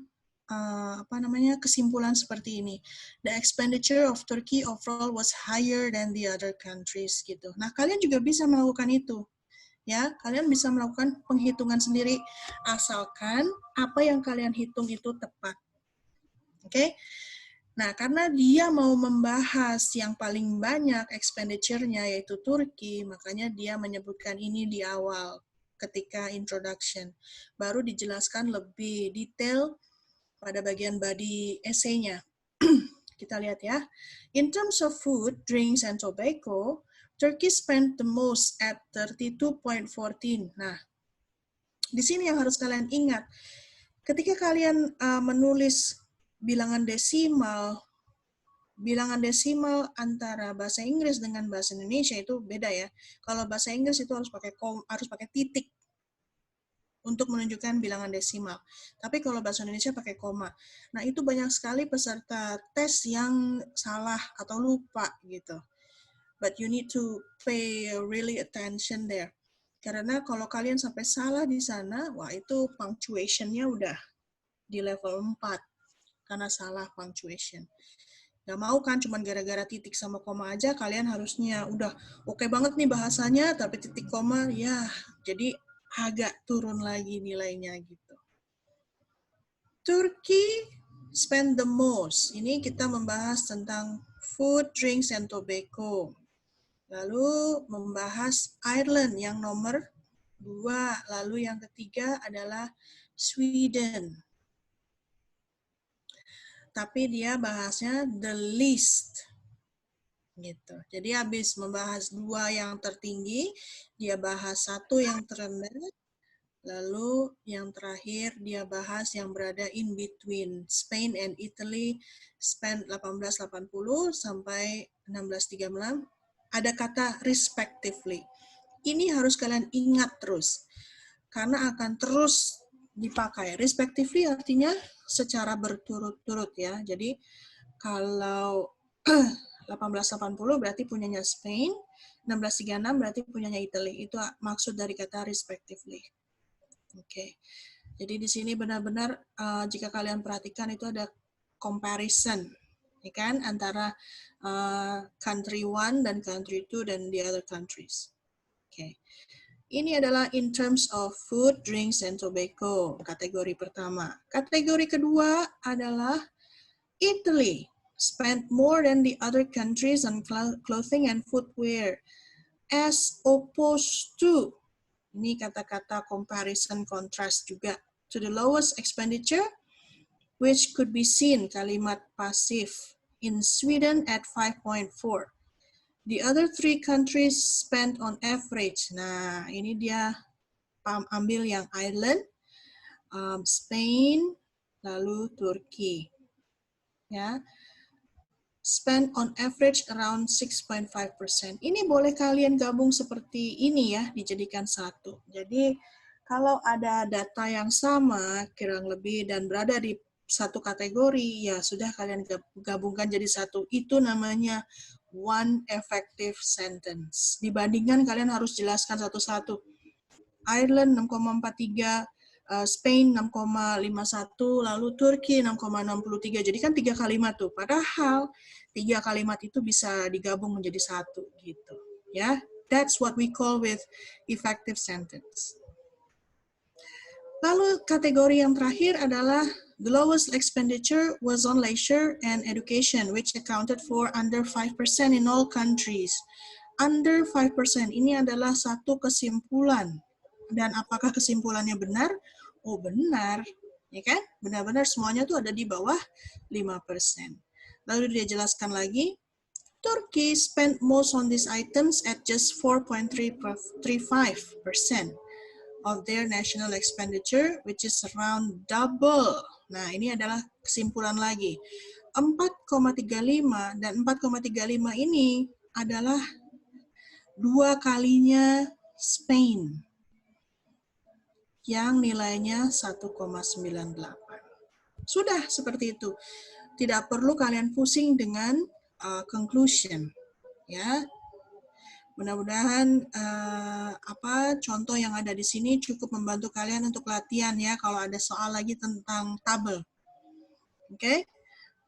Speaker 3: kesimpulan seperti ini. The expenditure of Turkey overall was higher than the other countries gitu. Nah, kalian juga bisa melakukan itu. Ya, kalian bisa melakukan penghitungan sendiri asalkan apa yang kalian hitung itu tepat. Oke? Nah, karena dia mau membahas yang paling banyak expenditure-nya yaitu Turki, makanya dia menyebutkan ini di awal ketika introduction. Baru dijelaskan lebih detail pada bagian body essay-nya. Kita lihat ya. In terms of food, drinks, and tobacco, Turkey spent the most at 32.14. Nah, di sini yang harus kalian ingat, ketika kalian menulis bilangan desimal antara bahasa Inggris dengan bahasa Indonesia itu beda ya. Kalau bahasa Inggris itu harus pakai titik untuk menunjukkan bilangan desimal. Tapi kalau bahasa Indonesia pakai koma. Nah, itu banyak sekali peserta tes yang salah atau lupa gitu. But you need to pay really attention there. Karena kalau kalian sampai salah di sana, wah itu punctuation-nya udah di level 4 karena salah punctuation. Gak mau kan cuman gara-gara titik sama koma aja kalian harusnya udah oke banget nih bahasanya, tapi titik koma ya jadi agak turun lagi nilainya gitu. Turkey spend the most. Ini kita membahas tentang food, drinks, and tobacco. Lalu membahas Ireland yang nomor 2. Lalu yang ketiga adalah Sweden. Tapi dia bahasnya the least. Gitu. Jadi habis membahas 2 yang tertinggi, dia bahas 1 yang terendah, lalu yang terakhir dia bahas yang berada in between. Spain and Italy spend 1880 sampai 1636. Ada kata respectively. Ini harus kalian ingat terus, karena akan terus dipakai. Respectively artinya secara berturut-turut ya. Jadi kalau 1880 berarti punyanya Spain, 1636 berarti punyanya Italy. Itu maksud dari kata respectively. Oke. Jadi di sini benar-benar jika kalian perhatikan itu ada comparison, ya kan, antara country 1 dan country 2 dan the other countries. Oke. Ini adalah in terms of food, drinks, and tobacco, kategori pertama. Kategori kedua adalah Italy spent more than the other countries on clothing and footwear, as opposed to, ini kata-kata comparison contrast juga, to the lowest expenditure, which could be seen, kalimat pasif, in Sweden at 5.4. The other 3 countries spent on average. Nah, ini dia ambil yang Ireland, Spain, lalu Turki. Ya, spend on average around 6.5%. Ini boleh kalian gabung seperti ini ya, dijadikan satu. Jadi kalau ada data yang sama, kurang lebih, dan berada di satu kategori, ya sudah kalian gabungkan jadi satu. Itu namanya one effective sentence. Dibandingkan kalian harus jelaskan satu-satu. Ireland 6,43, Spain 6,51, lalu Turki 6,63. Jadi kan 3 kalimat tuh. Padahal 3 kalimat itu bisa digabung menjadi satu gitu. Ya, that's what we call with effective sentence. Lalu kategori yang terakhir adalah the lowest expenditure was on leisure and education, which accounted for under 5% in all countries. Under 5%, ini adalah satu kesimpulan. Dan apakah kesimpulannya benar? Oh, benar. Ya kan? Benar-benar semuanya tuh ada di bawah 5%. Lalu dia jelaskan lagi, Turkey spent most on these items at just 4.35% of their national expenditure, which is around double. Nah, ini adalah kesimpulan lagi. 4,35 dan 4,35 ini adalah 2 kalinya Spain yang nilainya 1,98. Sudah seperti itu. Tidak perlu kalian pusing dengan conclusion. Ya. Mudah-mudahan contoh yang ada di sini cukup membantu kalian untuk latihan ya kalau ada soal lagi tentang tabel. Oke?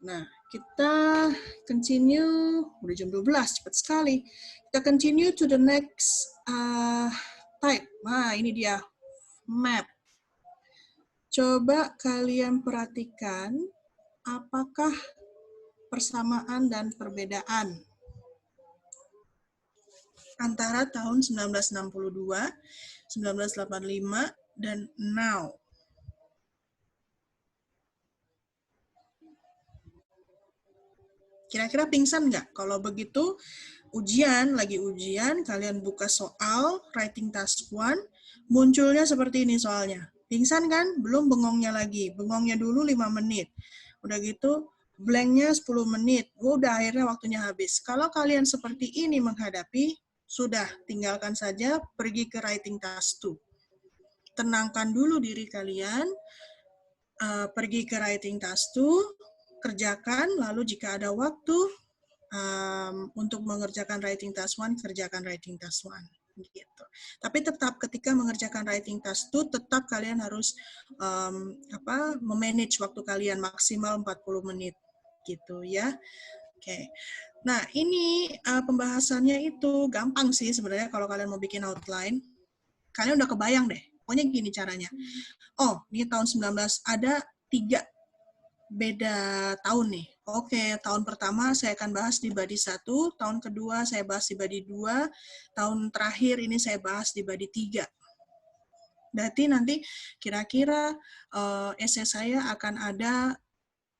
Speaker 3: Nah, kita continue. Udah jam 12, cepat sekali. Kita continue to the next type. Nah, ini dia map. Coba kalian perhatikan apakah persamaan dan perbedaan antara tahun 1962, 1985, dan now. Kira-kira pingsan nggak? Kalau begitu, lagi ujian, kalian buka soal, writing task 1, munculnya seperti ini soalnya. Pingsan kan? Belum bengongnya lagi. Bengongnya dulu 5 menit. Udah gitu, blanknya 10 menit. Udah, akhirnya waktunya habis. Kalau kalian seperti ini menghadapi, sudah, tinggalkan saja, pergi ke writing task 2. Tenangkan dulu diri kalian, pergi ke writing task 2, kerjakan, lalu jika ada waktu untuk mengerjakan writing task 1, kerjakan writing task 1. Gitu. Tapi tetap ketika mengerjakan writing task 2, tetap kalian harus memanage waktu kalian maksimal 40 menit. Gitu ya. Oke. Nah, ini pembahasannya itu gampang sih sebenarnya kalau kalian mau bikin outline. Kalian udah kebayang deh. Pokoknya gini caranya. Oh, ini tahun 19 ada 3 beda tahun nih. Oke, tahun pertama saya akan bahas di body 1, tahun kedua saya bahas di body 2, tahun terakhir ini saya bahas di body 3. Berarti nanti kira-kira esai saya akan ada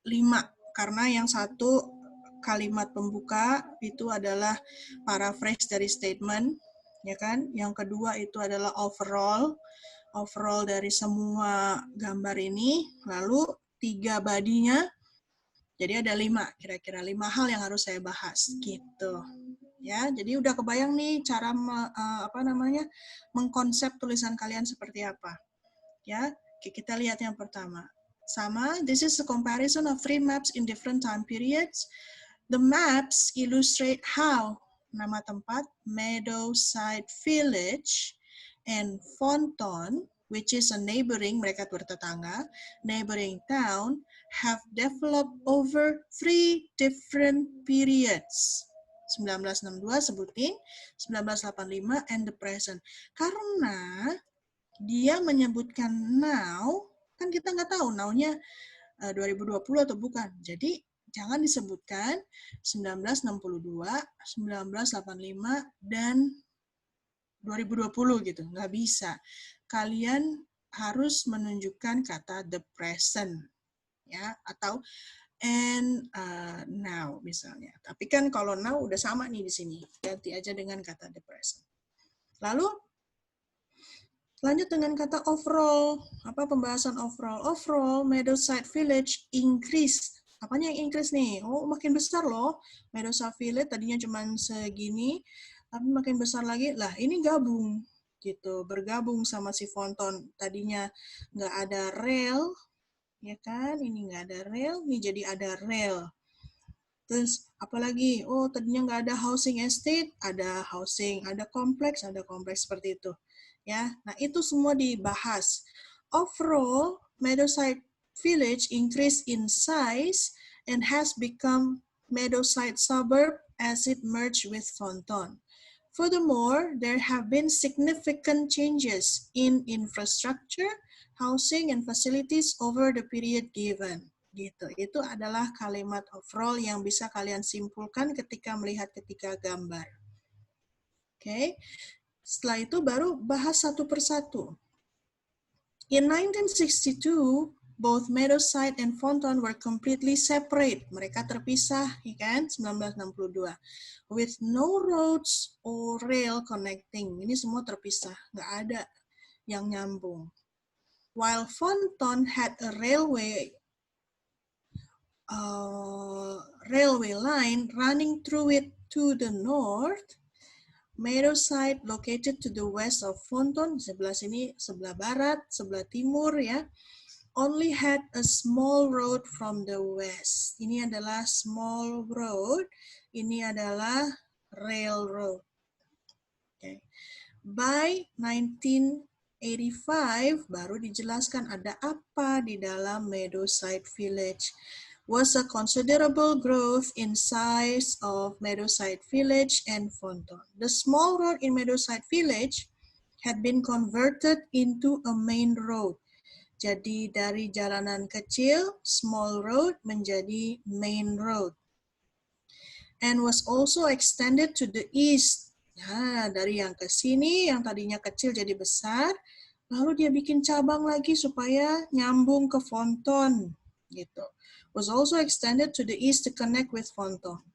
Speaker 3: 5, karena yang satu kalimat pembuka itu adalah paraphrase dari statement, ya kan? Yang kedua itu adalah overall dari semua gambar ini, lalu 3 badinya, jadi ada 5, kira-kira 5 hal yang harus saya bahas, gitu. Ya, jadi udah kebayang nih cara mengkonsep tulisan kalian seperti apa. Ya, oke, kita lihat yang pertama. Sama, this is a comparison of 3 maps in different time periods. The maps illustrate how nama tempat Meadowside Village and Fonton, which is a neighboring, mereka bertetangga, neighboring town, have developed over 3 different periods. 1962 sebutin, 1985, and the present. Karena dia menyebutkan now, kan kita nggak tahu now-nya 2020 atau bukan. Jadi jangan disebutkan 1962, 1985, dan 2020 gitu. Nggak bisa. Kalian harus menunjukkan kata the present, ya, atau and now misalnya. Tapi kan kalau now udah sama nih di sini. Ganti aja dengan kata the present. Lalu lanjut dengan kata overall. Apa pembahasan overall? Overall, Meadowside Village increase. Apanya yang increase nih? Oh, makin besar loh. Meadowside Village tadinya cuma segini, tapi makin besar lagi. Lah, ini gabung. Gitu, bergabung sama si Fonton. Tadinya nggak ada rel, ya kan? Ini nggak ada rel, ini jadi ada rel. Terus apalagi? Oh, tadinya nggak ada housing estate, ada housing, ada kompleks seperti itu. Ya, nah itu semua dibahas. Overall, Meadowside Village increased in size and has become Meadowside suburb as it merged with Fonton. Furthermore, there have been significant changes in infrastructure, housing, and facilities over the period given. Gitu. Itu adalah kalimat overall yang bisa kalian simpulkan ketika melihat ketiga gambar. Oke. Setelah itu baru bahas satu persatu. In 1962, both Meadowside and Fonton were completely separate. Mereka terpisah, ya kan? 1962. With no roads or rail connecting. Ini semua terpisah, nggak ada yang nyambung. While Fonton had a railway line running through it to the north, Meadowside located to the west of Fonton, sebelah sini, sebelah barat, sebelah timur ya, only had a small road from the west. Ini adalah small road, ini adalah railroad. Okay. By 1985 baru dijelaskan ada apa di dalam Meadowside Village. Was a considerable growth in size of Meadowside Village and Fonton. The small road in Meadowside Village had been converted into a main road. Jadi dari jalanan kecil, small road, menjadi main road. And was also extended to the east. Nah, dari yang ke sini, yang tadinya kecil jadi besar, lalu dia bikin cabang lagi supaya nyambung ke Fonton. Gitu. Was also extended to the east to connect with Fonton.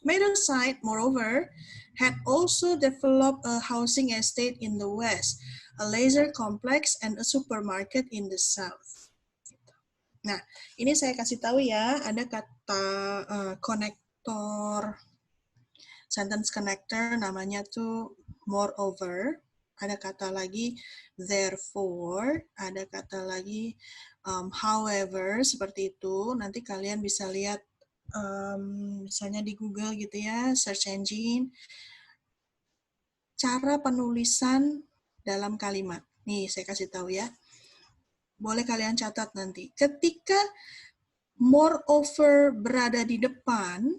Speaker 3: Meadowside, moreover, had also developed a housing estate in the west, a leisure complex, and a supermarket in the south. Nah, ini saya kasih tahu ya, ada kata connector, sentence connector, namanya tuh moreover, ada kata lagi therefore, ada kata lagi however, seperti itu. Nanti kalian bisa lihat misalnya di Google gitu ya, search engine, cara penulisan dalam kalimat. Nih, saya kasih tahu ya. Boleh kalian catat nanti. Ketika moreover berada di depan,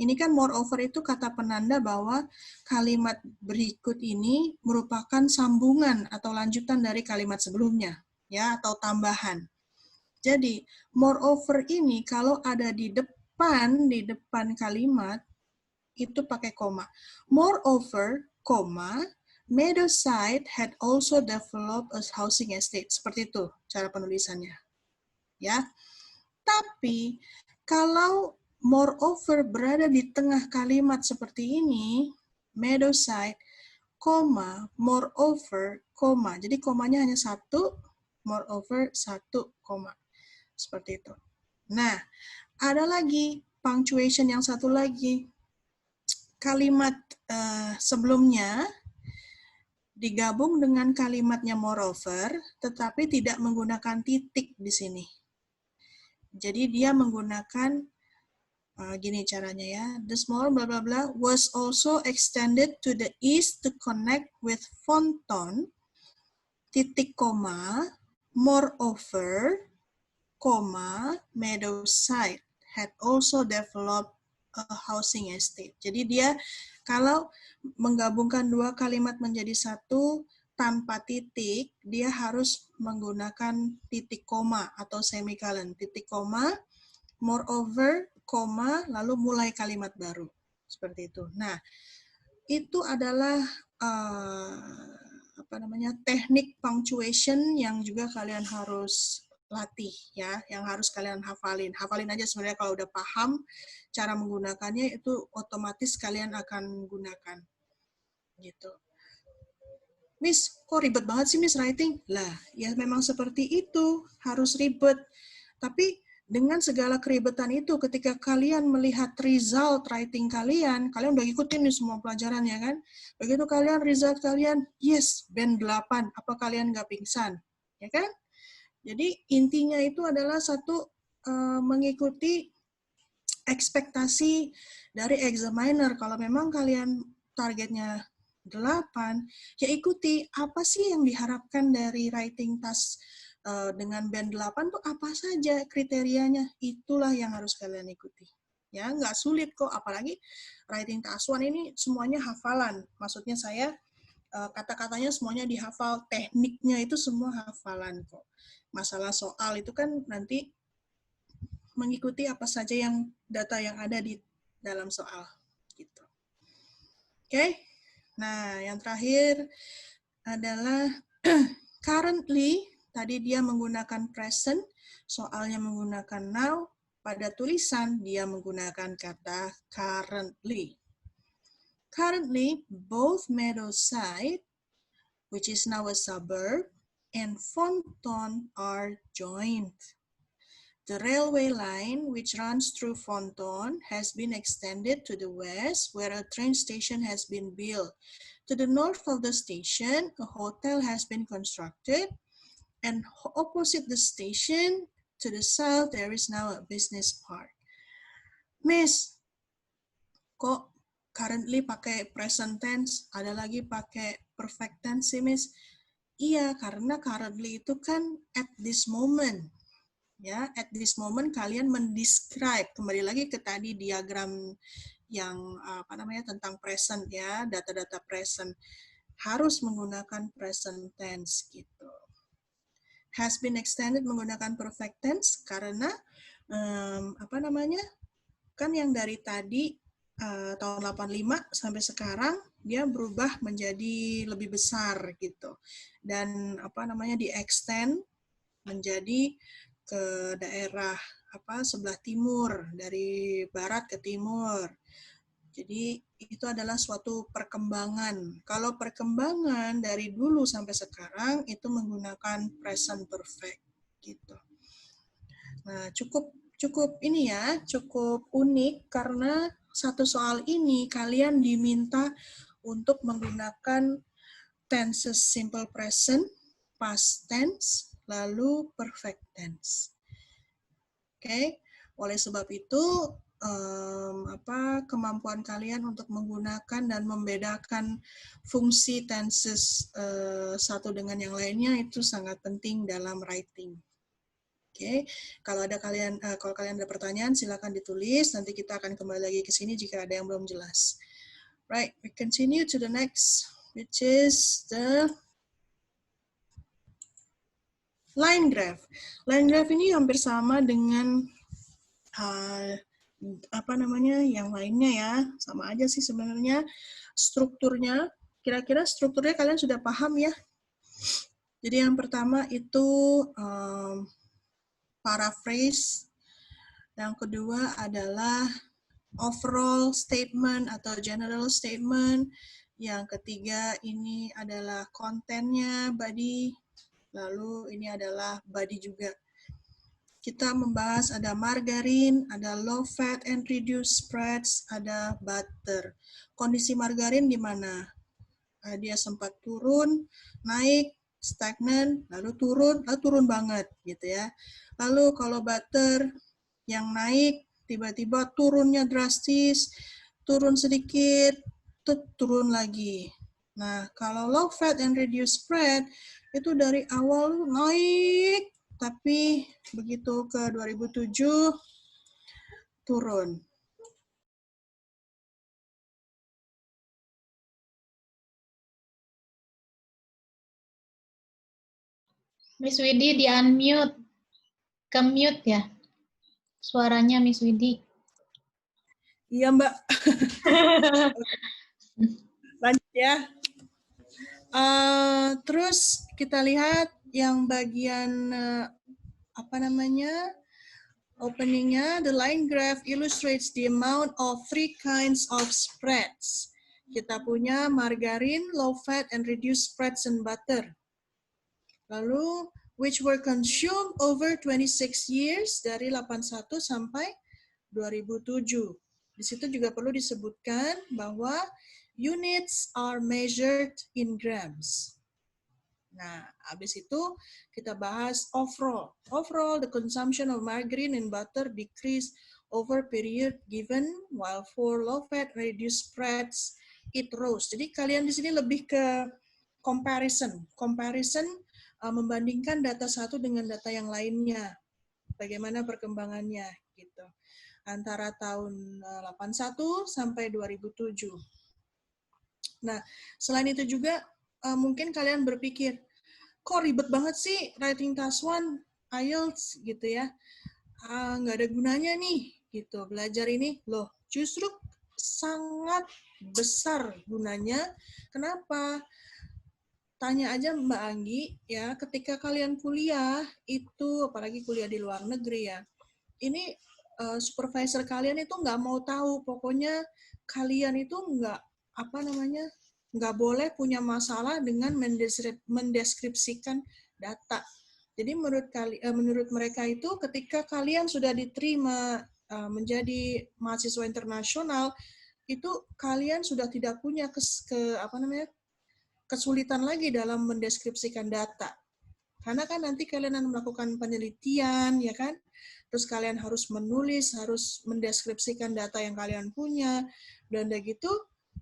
Speaker 3: ini kan moreover itu kata penanda bahwa kalimat berikut ini merupakan sambungan atau lanjutan dari kalimat sebelumnya, ya, atau tambahan. Jadi, moreover ini kalau ada di depan kalimat, itu pakai koma. Moreover, koma, Meadowside had also developed a housing estate. Seperti itu cara penulisannya. Ya. Tapi kalau moreover berada di tengah kalimat seperti ini, Meadowside, koma, moreover, koma. Jadi komanya hanya satu, moreover satu, koma. Seperti itu. Nah, ada lagi punctuation yang satu lagi. Kalimat sebelumnya digabung dengan kalimatnya moreover, tetapi tidak menggunakan titik di sini. Jadi dia menggunakan gini caranya ya. The small blah blah blah was also extended to the east to connect with Fonton, titik koma, moreover, koma, Meadowside had also developed a housing estate. Jadi dia kalau menggabungkan dua kalimat menjadi satu tanpa titik, dia harus menggunakan titik koma atau semicolon. Titik koma, moreover, koma, lalu mulai kalimat baru. Seperti itu. Nah, itu adalah teknik punctuation yang juga kalian harus latih ya, yang harus kalian hafalin. Hafalin aja sebenarnya kalau udah paham cara menggunakannya itu otomatis kalian akan gunakan. Gitu. Miss, kok ribet banget sih Miss writing? Lah, ya memang seperti itu, harus ribet. Tapi dengan segala keribetan itu, ketika kalian melihat result writing kalian udah ikutin nih semua pelajaran ya kan? Begitu kalian result kalian, yes, band 8, apa kalian nggak pingsan? Ya kan? Jadi intinya itu adalah satu mengikuti ekspektasi dari examiner. Kalau memang kalian targetnya 8, ya ikuti apa sih yang diharapkan dari writing task dengan band 8 tuh apa saja kriterianya. Itulah yang harus kalian ikuti. Ya, nggak sulit kok, apalagi writing task 1 ini semuanya hafalan. Maksudnya saya kata-katanya semuanya dihafal, tekniknya itu semua hafalan kok. Masalah soal itu kan nanti mengikuti apa saja yang data yang ada di dalam soal. Gitu. Oke, nah yang terakhir adalah currently, tadi dia menggunakan present, soalnya menggunakan now, pada tulisan dia menggunakan kata currently. Currently, both Meadowside, which is now a suburb, and Fonton are joined. The railway line, which runs through Fonton, has been extended to the west, where a train station has been built. To the north of the station, a hotel has been constructed, and opposite the station, to the south, there is now a business park. Miss, kok currently pakai present tense, ada lagi pakai perfect tense sih, Miss. Iya, karena currently itu kan at this moment. Ya, at this moment kalian mendescribe, kembali lagi ke tadi diagram yang tentang present ya, data-data present harus menggunakan present tense gitu. Has been extended menggunakan perfect tense karena kan yang dari tadi tahun 85 sampai sekarang dia berubah menjadi lebih besar gitu, dan di extend menjadi ke daerah sebelah timur, dari barat ke timur. Jadi itu adalah suatu perkembangan. Kalau perkembangan dari dulu sampai sekarang itu menggunakan present perfect gitu. Nah, cukup ini ya, cukup unik karena satu soal ini kalian diminta untuk menggunakan tenses simple present, past tense, lalu perfect tense. Oke, oleh sebab itu kemampuan kalian untuk menggunakan dan membedakan fungsi tenses satu dengan yang lainnya itu sangat penting dalam writing. Oke, kalau kalian ada pertanyaan silakan ditulis, nanti kita akan kembali lagi ke sini jika ada yang belum jelas. Right, we continue to the next, which is the line graph. Line graph ini hampir sama dengan yang lainnya ya, sama aja sih sebenarnya strukturnya. Kira-kira strukturnya kalian sudah paham ya. Jadi yang pertama itu paraphrase, yang kedua adalah overall statement atau general statement, yang ketiga ini adalah kontennya, body, lalu ini adalah body juga. Kita membahas ada margarin, ada low fat and reduced spreads, ada butter. Kondisi margarin di mana? Dia sempat turun, naik, stagnan, lalu turun banget gitu ya. Lalu kalau butter yang naik, tiba-tiba turunnya drastis, turun sedikit, turun lagi. Nah, kalau low fat and reduced spread, itu dari awal naik, tapi begitu ke 2007 turun.
Speaker 4: Miss Widi di unmute, ke mute ya suaranya Miss Widi.
Speaker 3: Iya Mbak. Lanjut ya. Terus kita lihat yang bagian openingnya, the line graph illustrates the amount of 3 kinds of spreads. Kita punya margarin, low fat, and reduced spreads and butter. Lalu, which were consumed over 26 years dari 81 sampai 2007. Di situ juga perlu disebutkan bahwa units are measured in grams. Nah, habis itu kita bahas overall. Overall, the consumption of margarine and butter decreased over period given, while for low-fat reduced spreads, it rose. Jadi kalian di sini lebih ke comparison. Membandingkan data satu dengan data yang lainnya. Bagaimana perkembangannya gitu. Antara tahun 81 sampai 2007. Nah, selain itu juga mungkin kalian berpikir, kok ribet banget sih writing task 1 IELTS gitu ya. Nggak ada gunanya nih gitu belajar ini. Loh, justru sangat besar gunanya. Kenapa? Tanya aja Mbak Anggi ya, ketika kalian kuliah itu, apalagi kuliah di luar negeri ya, ini supervisor kalian itu nggak mau tahu, pokoknya kalian itu nggak boleh punya masalah dengan mendeskripsikan data. Jadi menurut mereka itu ketika kalian sudah diterima menjadi mahasiswa internasional, itu kalian sudah tidak punya kesulitan lagi dalam mendeskripsikan data. Karena kan nanti kalian akan melakukan penelitian, ya kan? terus kalian harus menulis, harus mendeskripsikan data yang kalian punya, dan udah gitu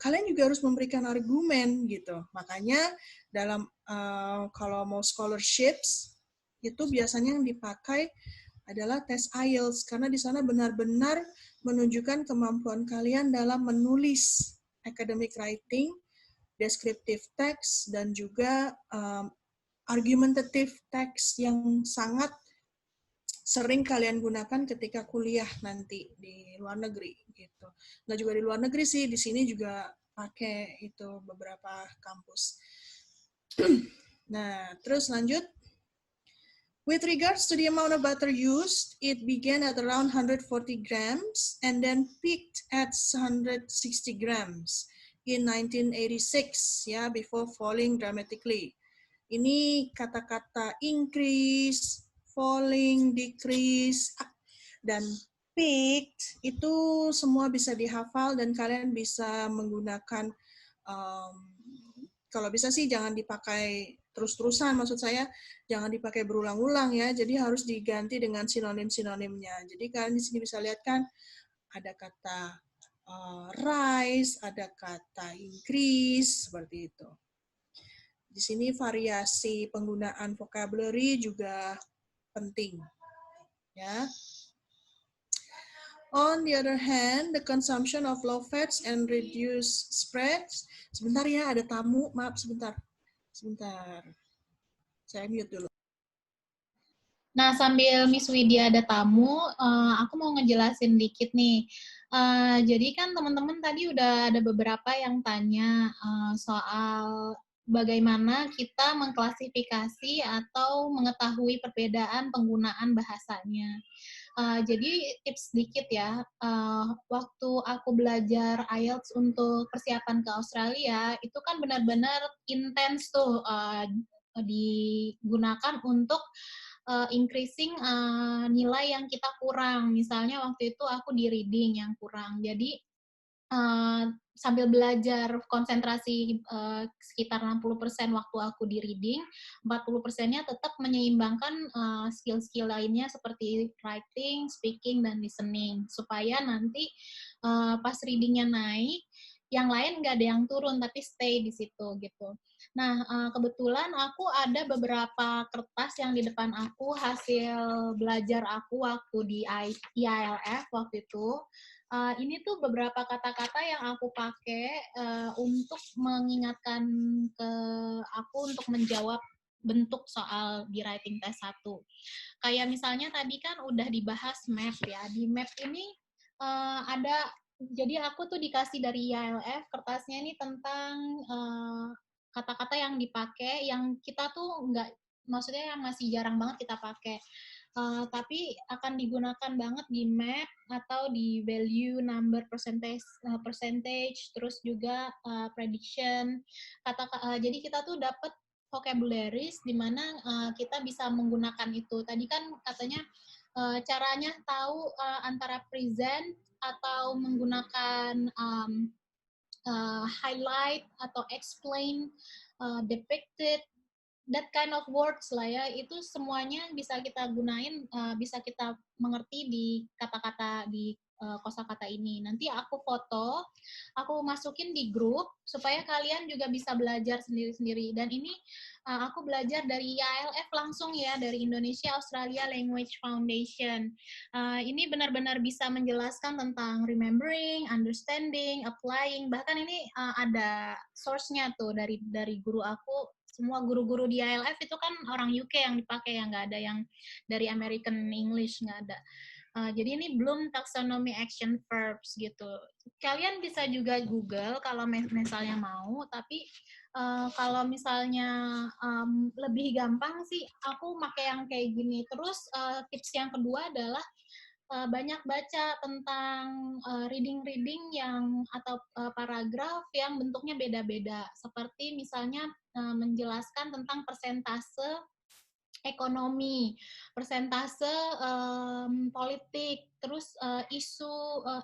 Speaker 3: kalian juga harus memberikan argumen gitu. Makanya dalam kalau mau scholarships itu biasanya yang dipakai adalah tes IELTS, karena di sana benar-benar menunjukkan kemampuan kalian dalam menulis academic writing, descriptive text, dan juga argumentative text yang sangat sering kalian gunakan ketika kuliah nanti di luar negeri gitu. Nggak juga di luar negeri sih, di sini juga pakai itu beberapa kampus. Nah, terus lanjut. With regards to the amount of butter used, it began at around 140 grams and then peaked at 160 grams in 1986, ya, before falling dramatically. Ini kata-kata increase, falling, decrease, dan peaked itu semua bisa dihafal dan kalian bisa menggunakan, kalau bisa sih jangan dipakai terus-terusan, maksud saya jangan dipakai berulang-ulang ya, jadi harus diganti dengan sinonim-sinonimnya. Jadi kalian di sini bisa lihat kan, ada kata rise, ada kata increase, seperti itu. Di sini variasi penggunaan vocabulary juga penting. Ya. On the other hand, the consumption of low fats and reduced spreads. Sebentar ya, ada tamu. Maaf, sebentar. Sebentar. Saya mute dulu.
Speaker 4: Nah, sambil Miss Widya ada tamu, aku mau ngejelasin dikit nih. Jadi kan teman-teman tadi udah ada beberapa yang tanya soal bagaimana kita mengklasifikasi atau mengetahui perbedaan penggunaan bahasanya. Jadi tips sedikit ya, waktu aku belajar IELTS untuk persiapan ke Australia, itu kan benar-benar intens tuh digunakan untuk increasing nilai yang kita kurang. Misalnya waktu itu aku di reading yang kurang. Jadi sambil belajar konsentrasi sekitar 60% waktu aku di reading, 40%-nya tetap menyeimbangkan skill-skill lainnya seperti writing, speaking, dan listening. Supaya nanti pas reading-nya naik, yang lain nggak ada yang turun, tapi stay di situ gitu. Nah, kebetulan aku ada beberapa kertas yang di depan aku, hasil belajar aku waktu di IELF waktu itu. Ini tuh beberapa kata-kata yang aku pakai untuk mengingatkan ke aku untuk menjawab bentuk soal di writing test 1. Kayak misalnya tadi kan udah dibahas map ya. Di map ini ada, jadi aku tuh dikasih dari IELF kertasnya ini tentang kata-kata yang dipakai, yang kita tuh nggak, maksudnya yang masih jarang banget kita pakai. Tapi akan digunakan banget di map atau di value, number, percentage, terus juga prediction. Jadi kita tuh dapat vocabularies di mana kita bisa menggunakan itu. Tadi kan katanya caranya tahu antara present atau menggunakan highlight atau explain, depicted, that kind of words lah ya, itu semuanya bisa kita gunain, bisa kita mengerti di kata-kata di kosakata ini. Nanti aku foto, aku masukin di grup supaya kalian juga bisa belajar sendiri-sendiri. Dan ini aku belajar dari IELF langsung ya, dari Indonesia Australia Language Foundation. Ini benar-benar bisa menjelaskan tentang remembering, understanding, applying. Bahkan ini ada source-nya tuh dari guru aku. Semua guru-guru di IELF itu kan orang UK yang dipakai, yang nggak ada yang dari American English, nggak ada. Jadi ini belum taxonomy action verbs gitu. Kalian bisa juga Google kalau misalnya mau, tapi kalau misalnya lebih gampang sih aku pakai yang kayak gini. Terus tips yang kedua adalah banyak baca tentang reading yang atau paragraf yang bentuknya beda-beda. Seperti misalnya menjelaskan tentang persentase ekonomi, persentase politik, terus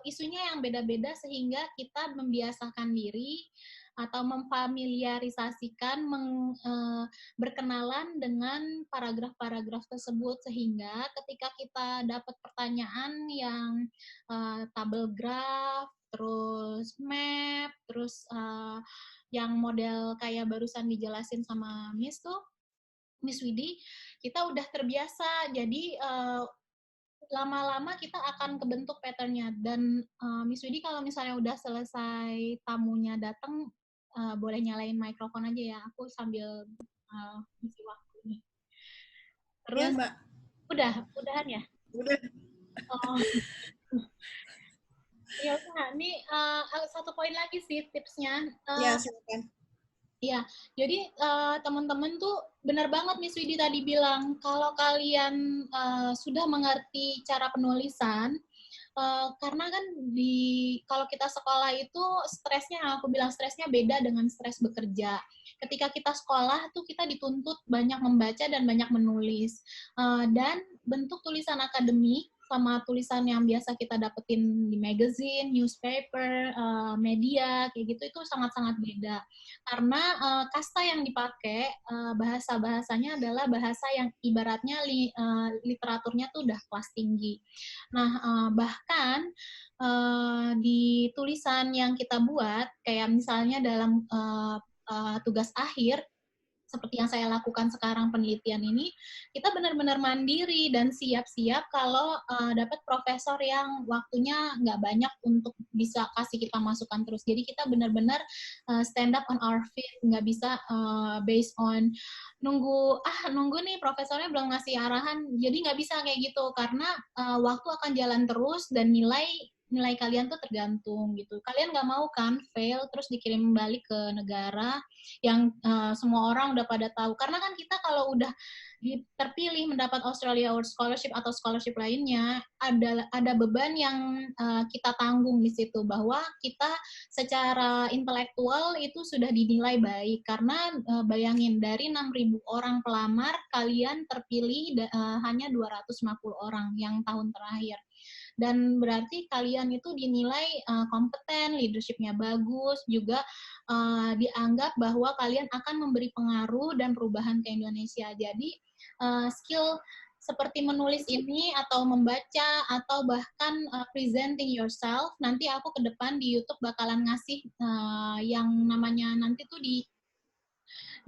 Speaker 4: isunya yang beda-beda sehingga kita membiasakan diri atau memfamiliarisasikan, berkenalan dengan paragraf-paragraf tersebut, sehingga ketika kita dapat pertanyaan yang tabel graph, terus map, terus yang model kayak barusan dijelasin sama Miss Widi, kita udah terbiasa. Jadi lama-lama kita akan kebentuk pattern-nya. Dan Miss Widi kalau misalnya udah selesai tamunya datang, boleh nyalain mikrofon aja ya. Aku sambil isi waktu nih. Terus,
Speaker 3: Ya, Mbak.
Speaker 4: udahan ya?
Speaker 3: Udah.
Speaker 4: Oh. Ya udah, ini satu poin lagi sih tipsnya.
Speaker 3: Ya, silakan.
Speaker 4: Ya, jadi teman-teman tuh benar banget Miss Widi tadi bilang, kalau kalian sudah mengerti cara penulisan, karena kan kalau kita sekolah itu stresnya, aku bilang stresnya beda dengan stres bekerja. Ketika kita sekolah tuh kita dituntut banyak membaca dan banyak menulis. Dan bentuk tulisan akademik sama tulisan yang biasa kita dapetin di magazine, newspaper, media, kayak gitu itu sangat-sangat beda. Karena kasta yang dipakai, bahasa-bahasanya adalah bahasa yang ibaratnya literaturnya tuh udah kelas tinggi. Nah, bahkan di tulisan yang kita buat, kayak misalnya dalam tugas akhir, seperti yang saya lakukan sekarang penelitian ini, kita benar-benar mandiri dan siap-siap kalau dapat profesor yang waktunya nggak banyak untuk bisa kasih kita masukan terus. Jadi kita benar-benar stand up on our feet, nggak bisa based on nunggu nih profesornya belum ngasih arahan, jadi nggak bisa kayak gitu, karena waktu akan jalan terus dan nilai kalian tuh tergantung gitu. Kalian nggak mau kan fail terus dikirim balik ke negara yang semua orang udah pada tahu. Karena kan kita kalau udah terpilih mendapat Australia Award Scholarship atau scholarship lainnya, ada beban yang kita tanggung di situ, bahwa kita secara intelektual itu sudah dinilai baik. Karena bayangin, dari 6.000 orang pelamar, kalian terpilih hanya 250 orang yang tahun terakhir. Dan berarti kalian itu dinilai kompeten, leadership-nya bagus, juga dianggap bahwa kalian akan memberi pengaruh dan perubahan ke Indonesia. Jadi skill seperti menulis ini atau membaca atau bahkan presenting yourself, nanti aku ke depan di YouTube bakalan ngasih yang namanya nanti tuh di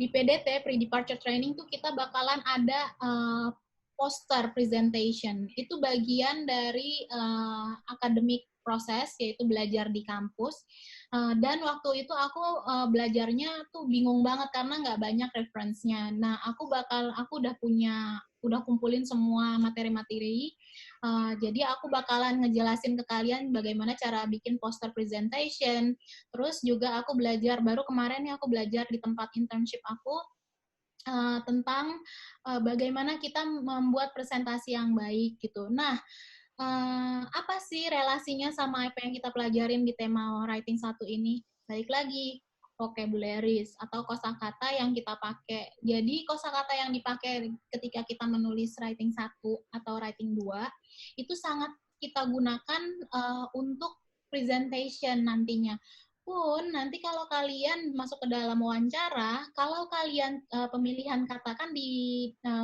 Speaker 4: PDT, pre-departure training tuh kita bakalan ada poster presentation. Itu bagian dari academic proses, yaitu belajar di kampus. Dan waktu itu aku belajarnya tuh bingung banget karena nggak banyak reference-nya. Nah, aku udah kumpulin semua materi-materi. Jadi aku bakalan ngejelasin ke kalian bagaimana cara bikin poster presentation. Terus juga aku belajar, baru kemarin nih aku belajar di tempat internship aku, tentang bagaimana kita membuat presentasi yang baik gitu. Nah, apa sih relasinya sama apa yang kita pelajarin di tema writing 1 ini? Balik lagi, vocabularies atau kosakata yang kita pakai. Jadi kosakata yang dipakai ketika kita menulis writing 1 atau writing 2 itu sangat kita gunakan untuk presentation nantinya. Pun nanti kalau kalian masuk ke dalam wawancara, kalau kalian pemilihan kata kan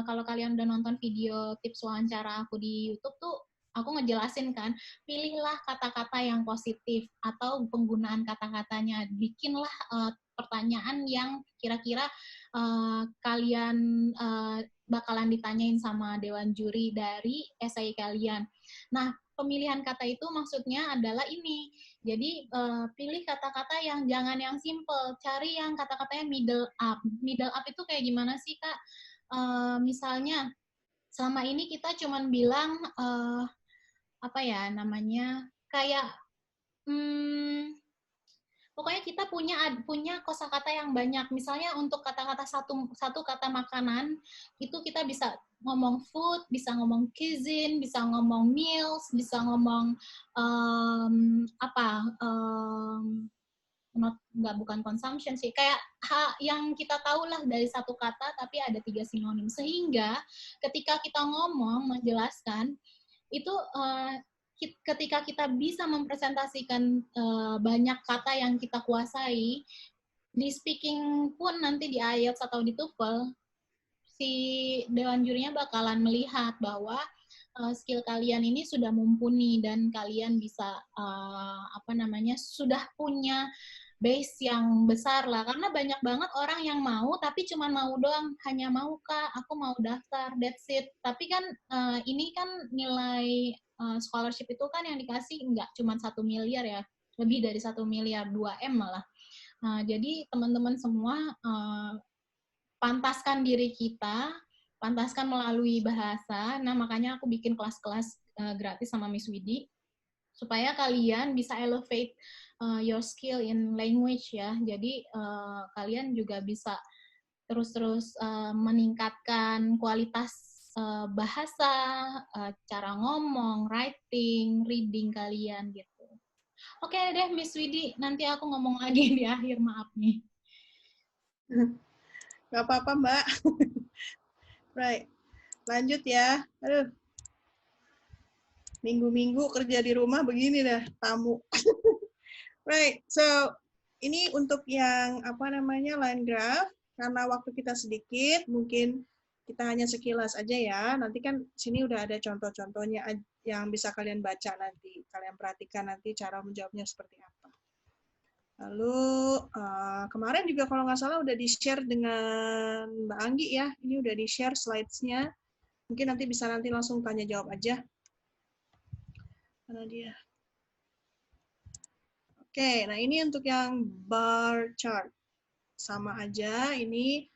Speaker 4: kalau kalian udah nonton video tips wawancara aku di YouTube tuh aku ngejelasin kan, pilihlah kata-kata yang positif atau penggunaan kata-katanya, bikinlah pertanyaan yang kira-kira kalian bakalan ditanyain sama dewan juri dari esai kalian. Nah, pemilihan kata itu maksudnya adalah ini. Jadi pilih kata-kata yang jangan yang simple, cari yang kata-katanya middle up. Middle up itu kayak gimana sih, Kak? Misalnya selama ini kita cuman bilang apa ya namanya, kayak pokoknya kita punya kosakata yang banyak. Misalnya untuk kata-kata satu kata makanan itu kita bisa ngomong food, bisa ngomong cuisine, bisa ngomong meals, bisa ngomong bukan consumption sih, kayak yang kita tahu lah dari satu kata tapi ada 3 sinonim, sehingga ketika kita ngomong menjelaskan itu ketika kita bisa mempresentasikan banyak kata yang kita kuasai di speaking pun nanti di IELTS atau di TOEFL, si dewan jurinya bakalan melihat bahwa skill kalian ini sudah mumpuni dan kalian bisa sudah punya base yang besar lah, karena banyak banget orang yang mau tapi cuma mau doang, hanya mau Kak, aku mau daftar, that's it. Tapi kan ini kan nilai scholarship itu kan yang dikasih nggak cuma 1 miliar ya, lebih dari 1 miliar, 2M malah. Jadi teman-teman semua pantaskan diri kita, pantaskan melalui bahasa. Nah, makanya aku bikin kelas-kelas gratis sama Miss Widi, supaya kalian bisa elevate your skill in language ya. Jadi kalian juga bisa terus-terus meningkatkan kualitas bahasa, cara ngomong, writing, reading kalian gitu. Oke deh Miss Widi, nanti aku ngomong lagi di akhir, maaf nih.
Speaker 3: Gak apa-apa, Mbak. Right. Lanjut ya. Aduh. Minggu-minggu kerja di rumah begini dah, tamu. Right. So, ini untuk yang line graph, karena waktu kita sedikit, mungkin kita hanya sekilas aja ya. Nanti kan sini udah ada contoh-contohnya yang bisa kalian baca nanti. Kalian perhatikan nanti cara menjawabnya seperti apa. Lalu kemarin juga kalau nggak salah udah di-share dengan Mbak Anggi ya. Ini udah di-share slides-nya. Mungkin nanti bisa langsung tanya jawab aja. Mana dia? Oke, nah ini untuk yang bar chart. Sama aja, ini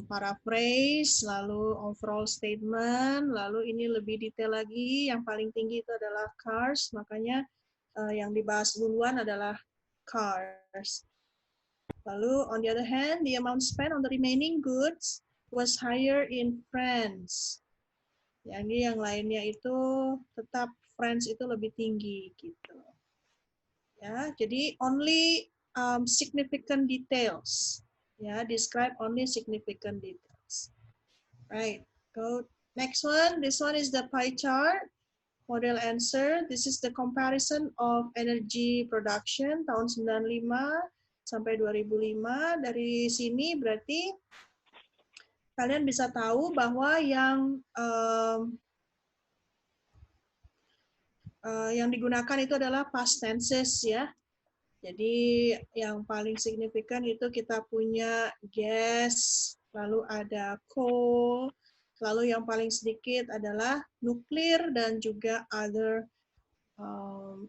Speaker 3: paraphrase, lalu overall statement, lalu ini lebih detail lagi. Yang paling tinggi itu adalah cars, makanya yang dibahas duluan adalah cars. Lalu, on the other hand, the amount spent on the remaining goods was higher in France. Yang lainnya itu tetap France itu lebih tinggi gitu. Ya, jadi only significant details. Ya, describe only significant details. Right. Go next one. This one is the pie chart. Model answer, this is the comparison of energy production tahun 95 sampai 2005. Dari sini berarti kalian bisa tahu bahwa yang digunakan itu adalah past tenses ya. Jadi yang paling signifikan itu kita punya gas, lalu ada coal, lalu yang paling sedikit adalah nuklir dan juga other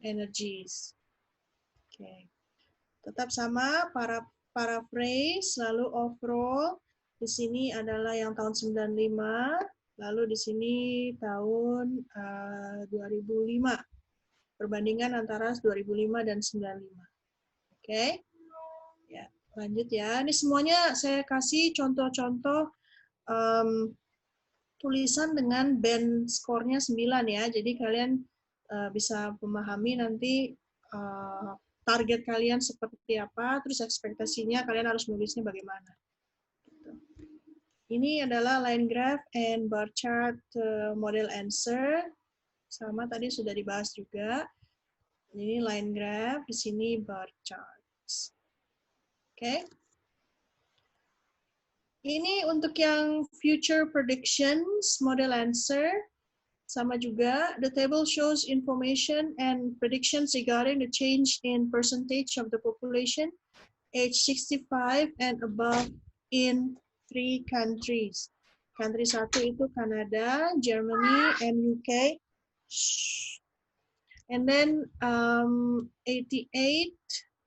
Speaker 3: energies. Okay. Tetap sama paraphrase, lalu overall di sini adalah yang tahun 95, lalu di sini tahun 2005. Perbandingan antara 2005 dan 95. Oke. Ya, lanjut ya. Ini semuanya saya kasih contoh-contoh tulisan dengan band skornya 9 ya. Jadi kalian bisa memahami nanti target kalian seperti apa, terus ekspektasinya kalian harus menulisnya bagaimana. Gitu. Ini adalah line graph and bar chart model answer. Sama tadi sudah dibahas juga. Ini line graph, di sini bar charts. Oke. Ini untuk yang future predictions, model answer. Sama juga, the table shows information and predictions regarding the change in percentage of the population age 65 and above in 3 countries. Country 1 itu Kanada, Germany, and UK. And then 88,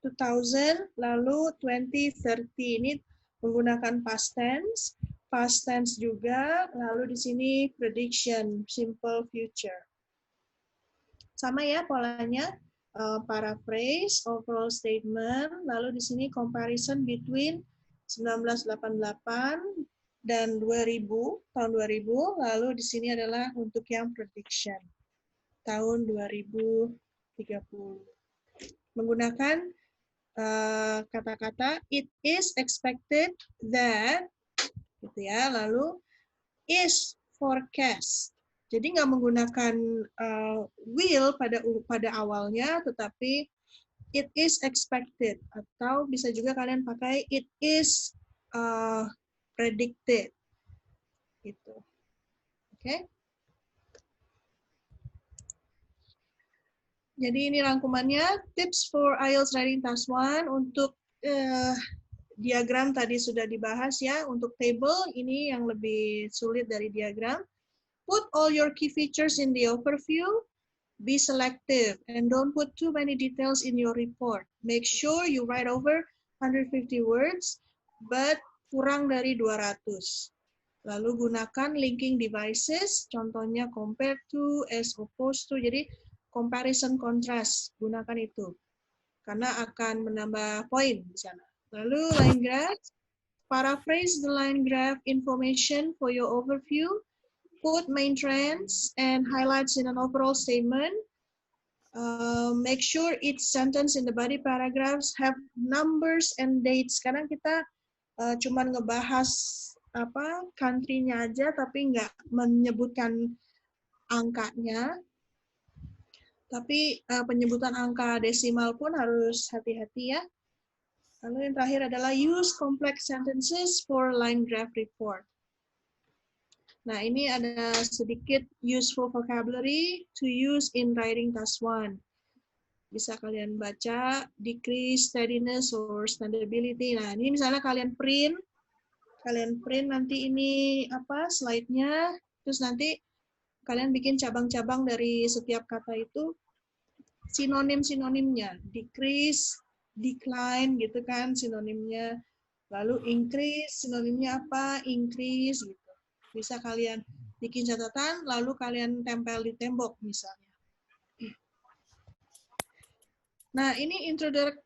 Speaker 3: 2000, lalu 2030. Ini menggunakan past tense juga, lalu di sini prediction, simple future. Sama ya polanya, paraphrase, overall statement, lalu di sini comparison between 1988 dan 2000, tahun 2000, lalu di sini adalah untuk yang prediction, tahun 2030. Menggunakan kata-kata it is expected that, gitu ya, lalu is forecast. Jadi nggak menggunakan will pada awalnya, tetapi it is expected, atau bisa juga kalian pakai it is predicted, gitu. Oke? Jadi ini rangkumannya, tips for IELTS Writing Task 1 untuk diagram tadi sudah dibahas ya. Untuk table ini yang lebih sulit dari diagram. Put all your key features in the overview. Be selective and don't put too many details in your report. Make sure you write over 150 words, but kurang dari 200. Lalu gunakan linking devices, contohnya compare to, as opposed to, jadi comparison contrast, gunakan itu. Karena akan menambah poin di sana. Lalu line graph, paraphrase the line graph information for your overview. Put main trends and highlights in an overall statement. Make sure each sentence in the body paragraphs have numbers and dates. Sekarang kita cuman ngebahas apa country-nya aja, tapi nggak menyebutkan angkanya. Tapi penyebutan angka desimal pun harus hati-hati ya. Lalu yang terakhir adalah use complex sentences for line graph report. Nah, ini ada sedikit useful vocabulary to use in writing task 1. Bisa kalian baca, decrease, steadiness, or standability. Nah, ini misalnya kalian print nanti ini apa slide-nya, terus nanti kalian bikin cabang-cabang dari setiap kata itu, sinonim-sinonimnya, decrease, decline, gitu kan sinonimnya. Lalu increase, sinonimnya apa, increase, gitu. Bisa kalian bikin catatan, lalu kalian tempel di tembok misalnya. Nah, ini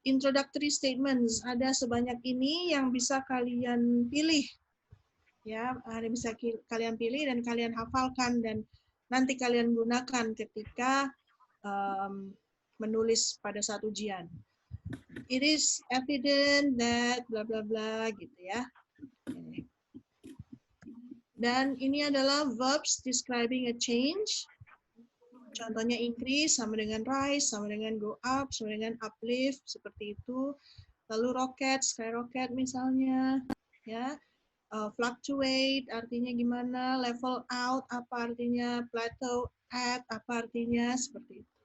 Speaker 3: introductory statements. Ada sebanyak ini yang bisa kalian pilih. Ya, ada bisa kalian pilih dan kalian hafalkan dan nanti kalian gunakan ketika menulis pada saat ujian. It is evident that bla bla bla gitu ya. Dan ini adalah verbs describing a change. Contohnya increase sama dengan rise, sama dengan go up, sama dengan uplift, seperti itu. Lalu rocket, skyrocket misalnya. Ya, fluctuate artinya gimana, level out apa artinya, plateau at apa artinya, seperti itu.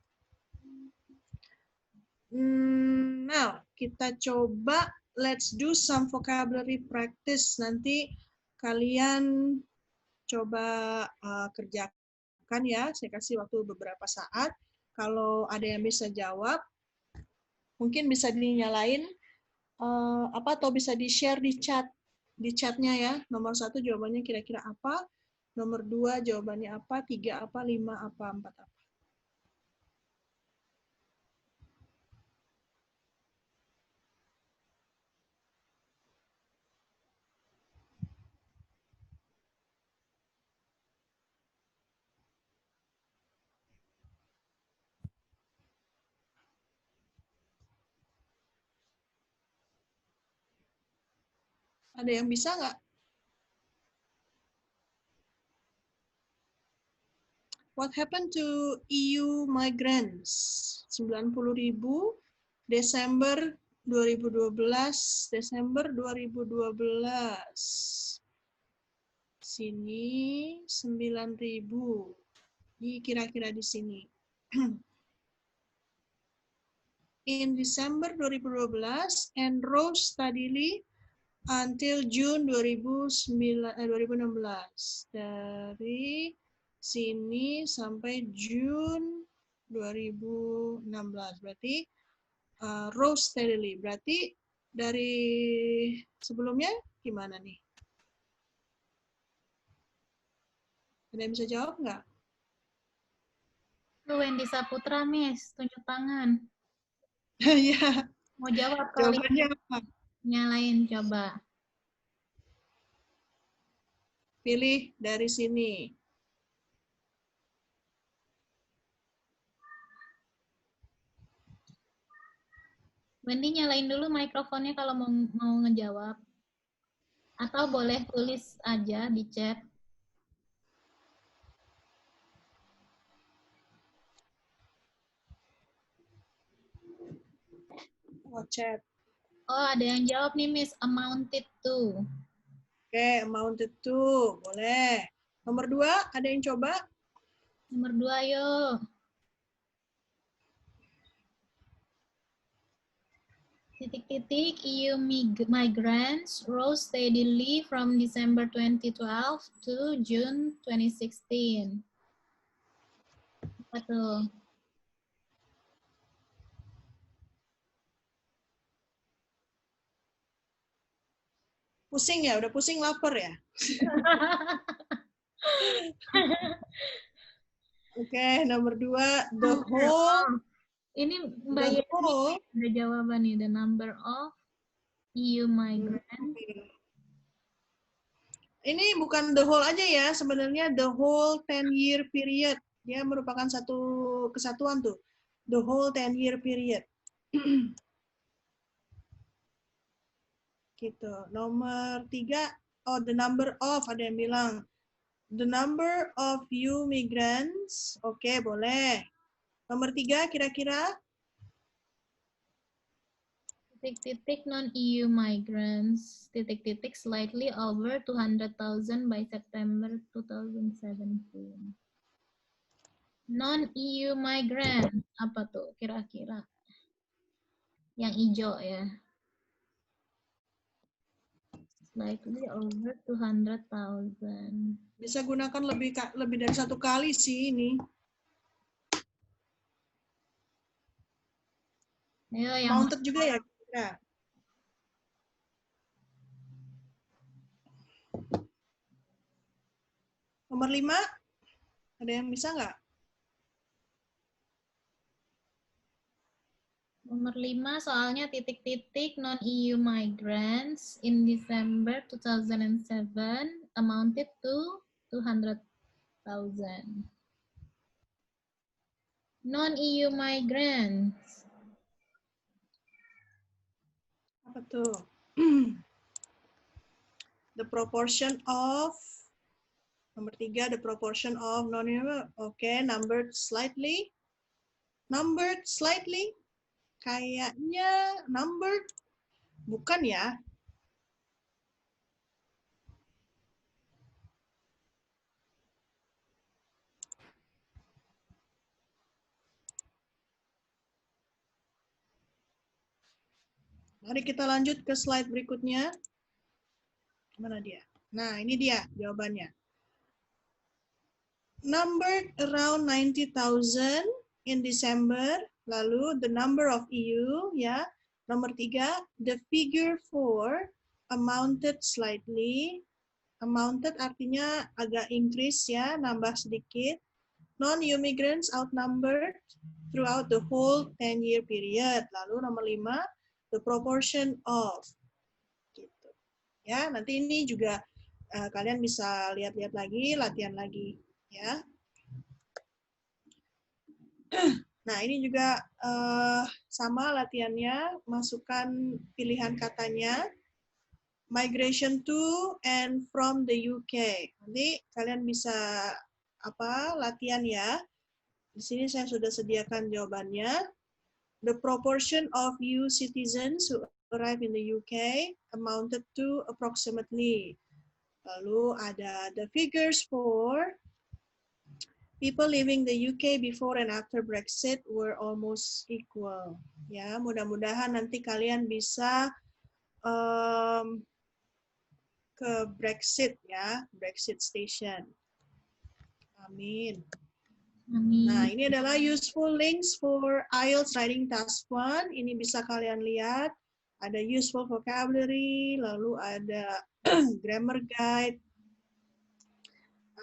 Speaker 3: Now, kita coba let's do some vocabulary practice. Nanti kalian coba kerjakan ya, saya kasih waktu beberapa saat. Kalau ada yang bisa jawab, mungkin bisa dinyalain atau bisa di-share di chatnya ya. Nomor 1 jawabannya kira-kira apa, nomor 2 jawabannya apa, 3 apa, 5 apa, 4 apa. Ada yang bisa nggak? What happened to EU migrants? 90.000 Desember 2012, Desember 2012. Sini 9.000. Ini kira-kira di sini. In December 2012 and rose steadily until June 2016. Dari sini sampai June 2016. Berarti rose steadily. Berarti dari sebelumnya gimana nih? Ada yang bisa jawab nggak?
Speaker 4: Wendy Saputra, Miss. Tunjuk tangan.
Speaker 3: Ya.
Speaker 4: Mau jawab kali.
Speaker 3: Jawabannya apa?
Speaker 4: Nyalain coba.
Speaker 3: Pilih dari sini.
Speaker 4: Wendy nyalain dulu mikrofonnya kalau mau ngejawab. Atau boleh tulis aja di chat.
Speaker 3: Oh, chat.
Speaker 4: Oh, ada yang jawab nih, Miss. Amounted to.
Speaker 3: Oke, amounted to. Boleh. Nomor 2, ada yang coba?
Speaker 4: Nomor 2, yuk. titik-titik EU migrants rose steadily from December 2012 to June 2016. Apa tuh?
Speaker 3: Pusing ya? Udah pusing lapar ya? Oke, nomor 2, the whole.
Speaker 4: Ini Mbak
Speaker 3: The
Speaker 4: Yeni
Speaker 3: whole.
Speaker 4: ada jawaban nih, the number of EU migrants.
Speaker 3: Ini bukan the whole aja ya, sebenarnya the whole 10-year period. Dia merupakan satu kesatuan tuh. The whole 10-year period. Gitu. Nomor 3, the number of, ada yang bilang. The number of EU migrants. Oke, boleh. Nomor 3, kira-kira?
Speaker 4: Titik-titik non-EU migrants, titik-titik slightly over 200,000 by September 2017. Non-EU migrant, apa tuh kira-kira? Yang hijau ya. Slightly over 200,000.
Speaker 3: Bisa gunakan lebih dari satu kali sih ini.
Speaker 4: Ayo yang
Speaker 3: Mounted juga ya kira. Nomor 5, ada yang bisa nggak?
Speaker 4: nomor 5 soalnya titik-titik non-EU migrants in December 2007 amounted to 200,000. Non-EU migrants.
Speaker 3: Apa tuh? The proportion of, nomor 3, the proportion of non-EU. Oke, numbered slightly. Numbered slightly. Kayaknya numbered. Bukan ya? Mari kita lanjut ke slide berikutnya. Mana dia? Nah, ini dia jawabannya. Numbered around 90,000 in December. Lalu the number of EU, ya. Nomor 3, the figure 4 amounted slightly. Amounted artinya agak increase ya, nambah sedikit. Non-EU migrants outnumbered throughout the whole 10-year period. Lalu nomor 5, the proportion of. Gitu. Ya, nanti ini juga kalian bisa lihat-lihat lagi, latihan lagi. Ya. Nah, ini juga sama latihannya, masukkan pilihan katanya. Migration to and from the UK. Nanti kalian bisa latihan ya. Di sini saya sudah sediakan jawabannya. The proportion of EU citizens who arrive in the UK amounted to approximately. Lalu ada the figures for people living the UK before and after Brexit were almost equal. Ya, mudah-mudahan nanti kalian bisa ke Brexit ya, Brexit station. Amin.
Speaker 4: Amin.
Speaker 3: Nah, ini adalah useful links for IELTS Writing Task 1. Ini bisa kalian lihat. Ada useful vocabulary, lalu ada grammar guide,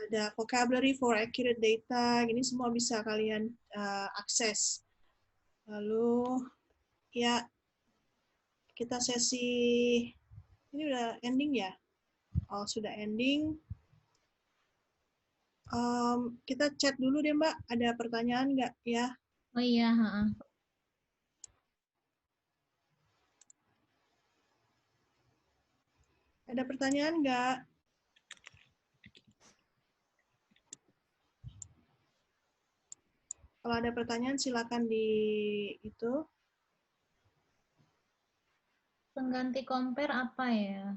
Speaker 3: ada vocabulary for accurate data. Ini semua bisa kalian akses. Lalu, ya, kita sesi, ini udah ending ya? Oh, sudah ending. Kita chat dulu deh, Mbak. Ada pertanyaan nggak ya?
Speaker 4: Oh iya,
Speaker 3: Ada pertanyaan nggak? Kalau ada pertanyaan silakan di itu.
Speaker 4: Pengganti compare apa ya?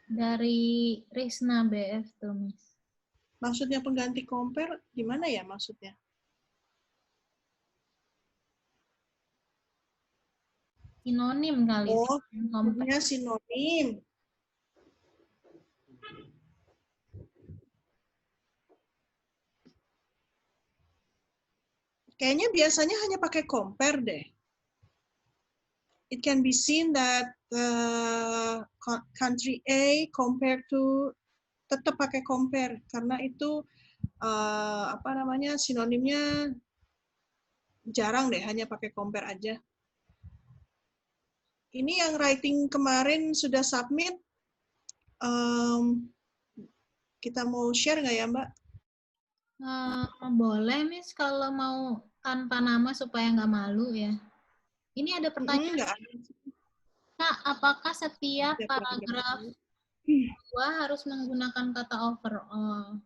Speaker 4: Dari Risna BF tuh, Miss.
Speaker 3: Maksudnya pengganti compare gimana ya maksudnya?
Speaker 4: Sinonim kali.
Speaker 3: Oh,
Speaker 4: Compare.
Speaker 3: punya sinonim. Kayaknya biasanya hanya pakai compare deh. It can be seen that country A compared to, tetap pakai compare karena itu apa namanya, sinonimnya jarang deh, hanya pakai compare aja. Ini yang writing kemarin sudah submit. Kita mau share nggak ya, Mbak?
Speaker 4: Boleh, Miss, kalau mau tanpa nama supaya nggak malu ya. Ini ada pertanyaan,
Speaker 3: Nggak ada.
Speaker 4: Kak, apakah setiap
Speaker 3: Ya,
Speaker 4: paragraf dua harus menggunakan kata overall?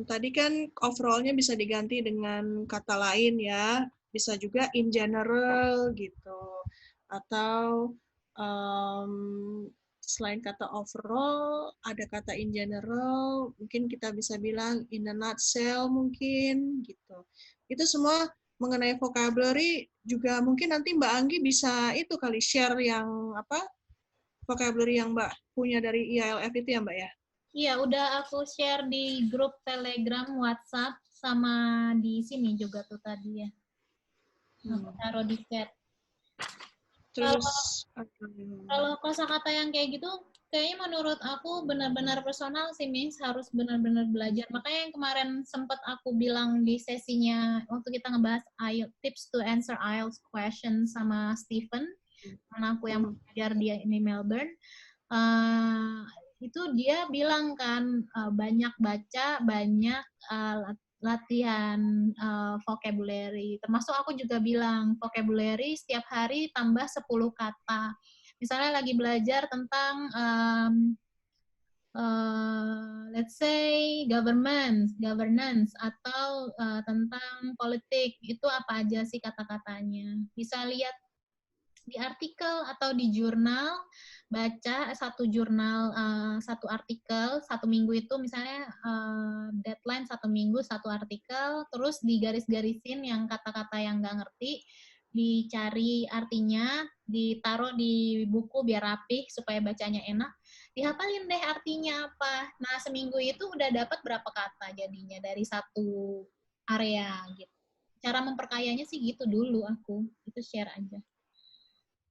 Speaker 3: Tadi kan overall-nya bisa diganti dengan kata lain ya. Bisa juga in general gitu. Atau selain kata overall, ada kata in general, mungkin kita bisa bilang in a nutshell mungkin gitu. Itu semua mengenai vocabulary juga mungkin nanti Mbak Anggi bisa itu kali share yang apa, vocabulary yang Mbak punya dari IALF itu ya Mbak ya?
Speaker 4: Iya, udah aku share di grup Telegram, WhatsApp, sama di sini juga tuh tadi ya. Aku taruh di chat.
Speaker 3: Terus
Speaker 4: Kalau kosakata yang kayak gitu, kayaknya menurut aku benar-benar personal sih, Miss. Harus benar-benar belajar. Makanya yang kemarin sempat aku bilang di sesinya, waktu kita ngebahas IELTS, tips to answer IELTS question sama Stephen, teman aku yang belajar dia di Melbourne, itu dia bilang kan, banyak baca, banyak latihan vocabulary. Termasuk aku juga bilang, vocabulary setiap hari tambah 10 kata. Misalnya lagi belajar tentang let's say governance atau tentang politik, itu apa aja sih kata-katanya. Bisa lihat di artikel atau di jurnal, baca satu jurnal, satu artikel, satu minggu itu misalnya deadline satu minggu, satu artikel, terus digaris-garisin yang kata-kata yang nggak ngerti, dicari artinya, ditaruh di buku biar rapih supaya bacanya enak, dihafalin deh artinya apa. Nah, seminggu itu udah dapat berapa kata jadinya dari satu area gitu. Cara memperkayanya sih gitu dulu aku, itu share aja.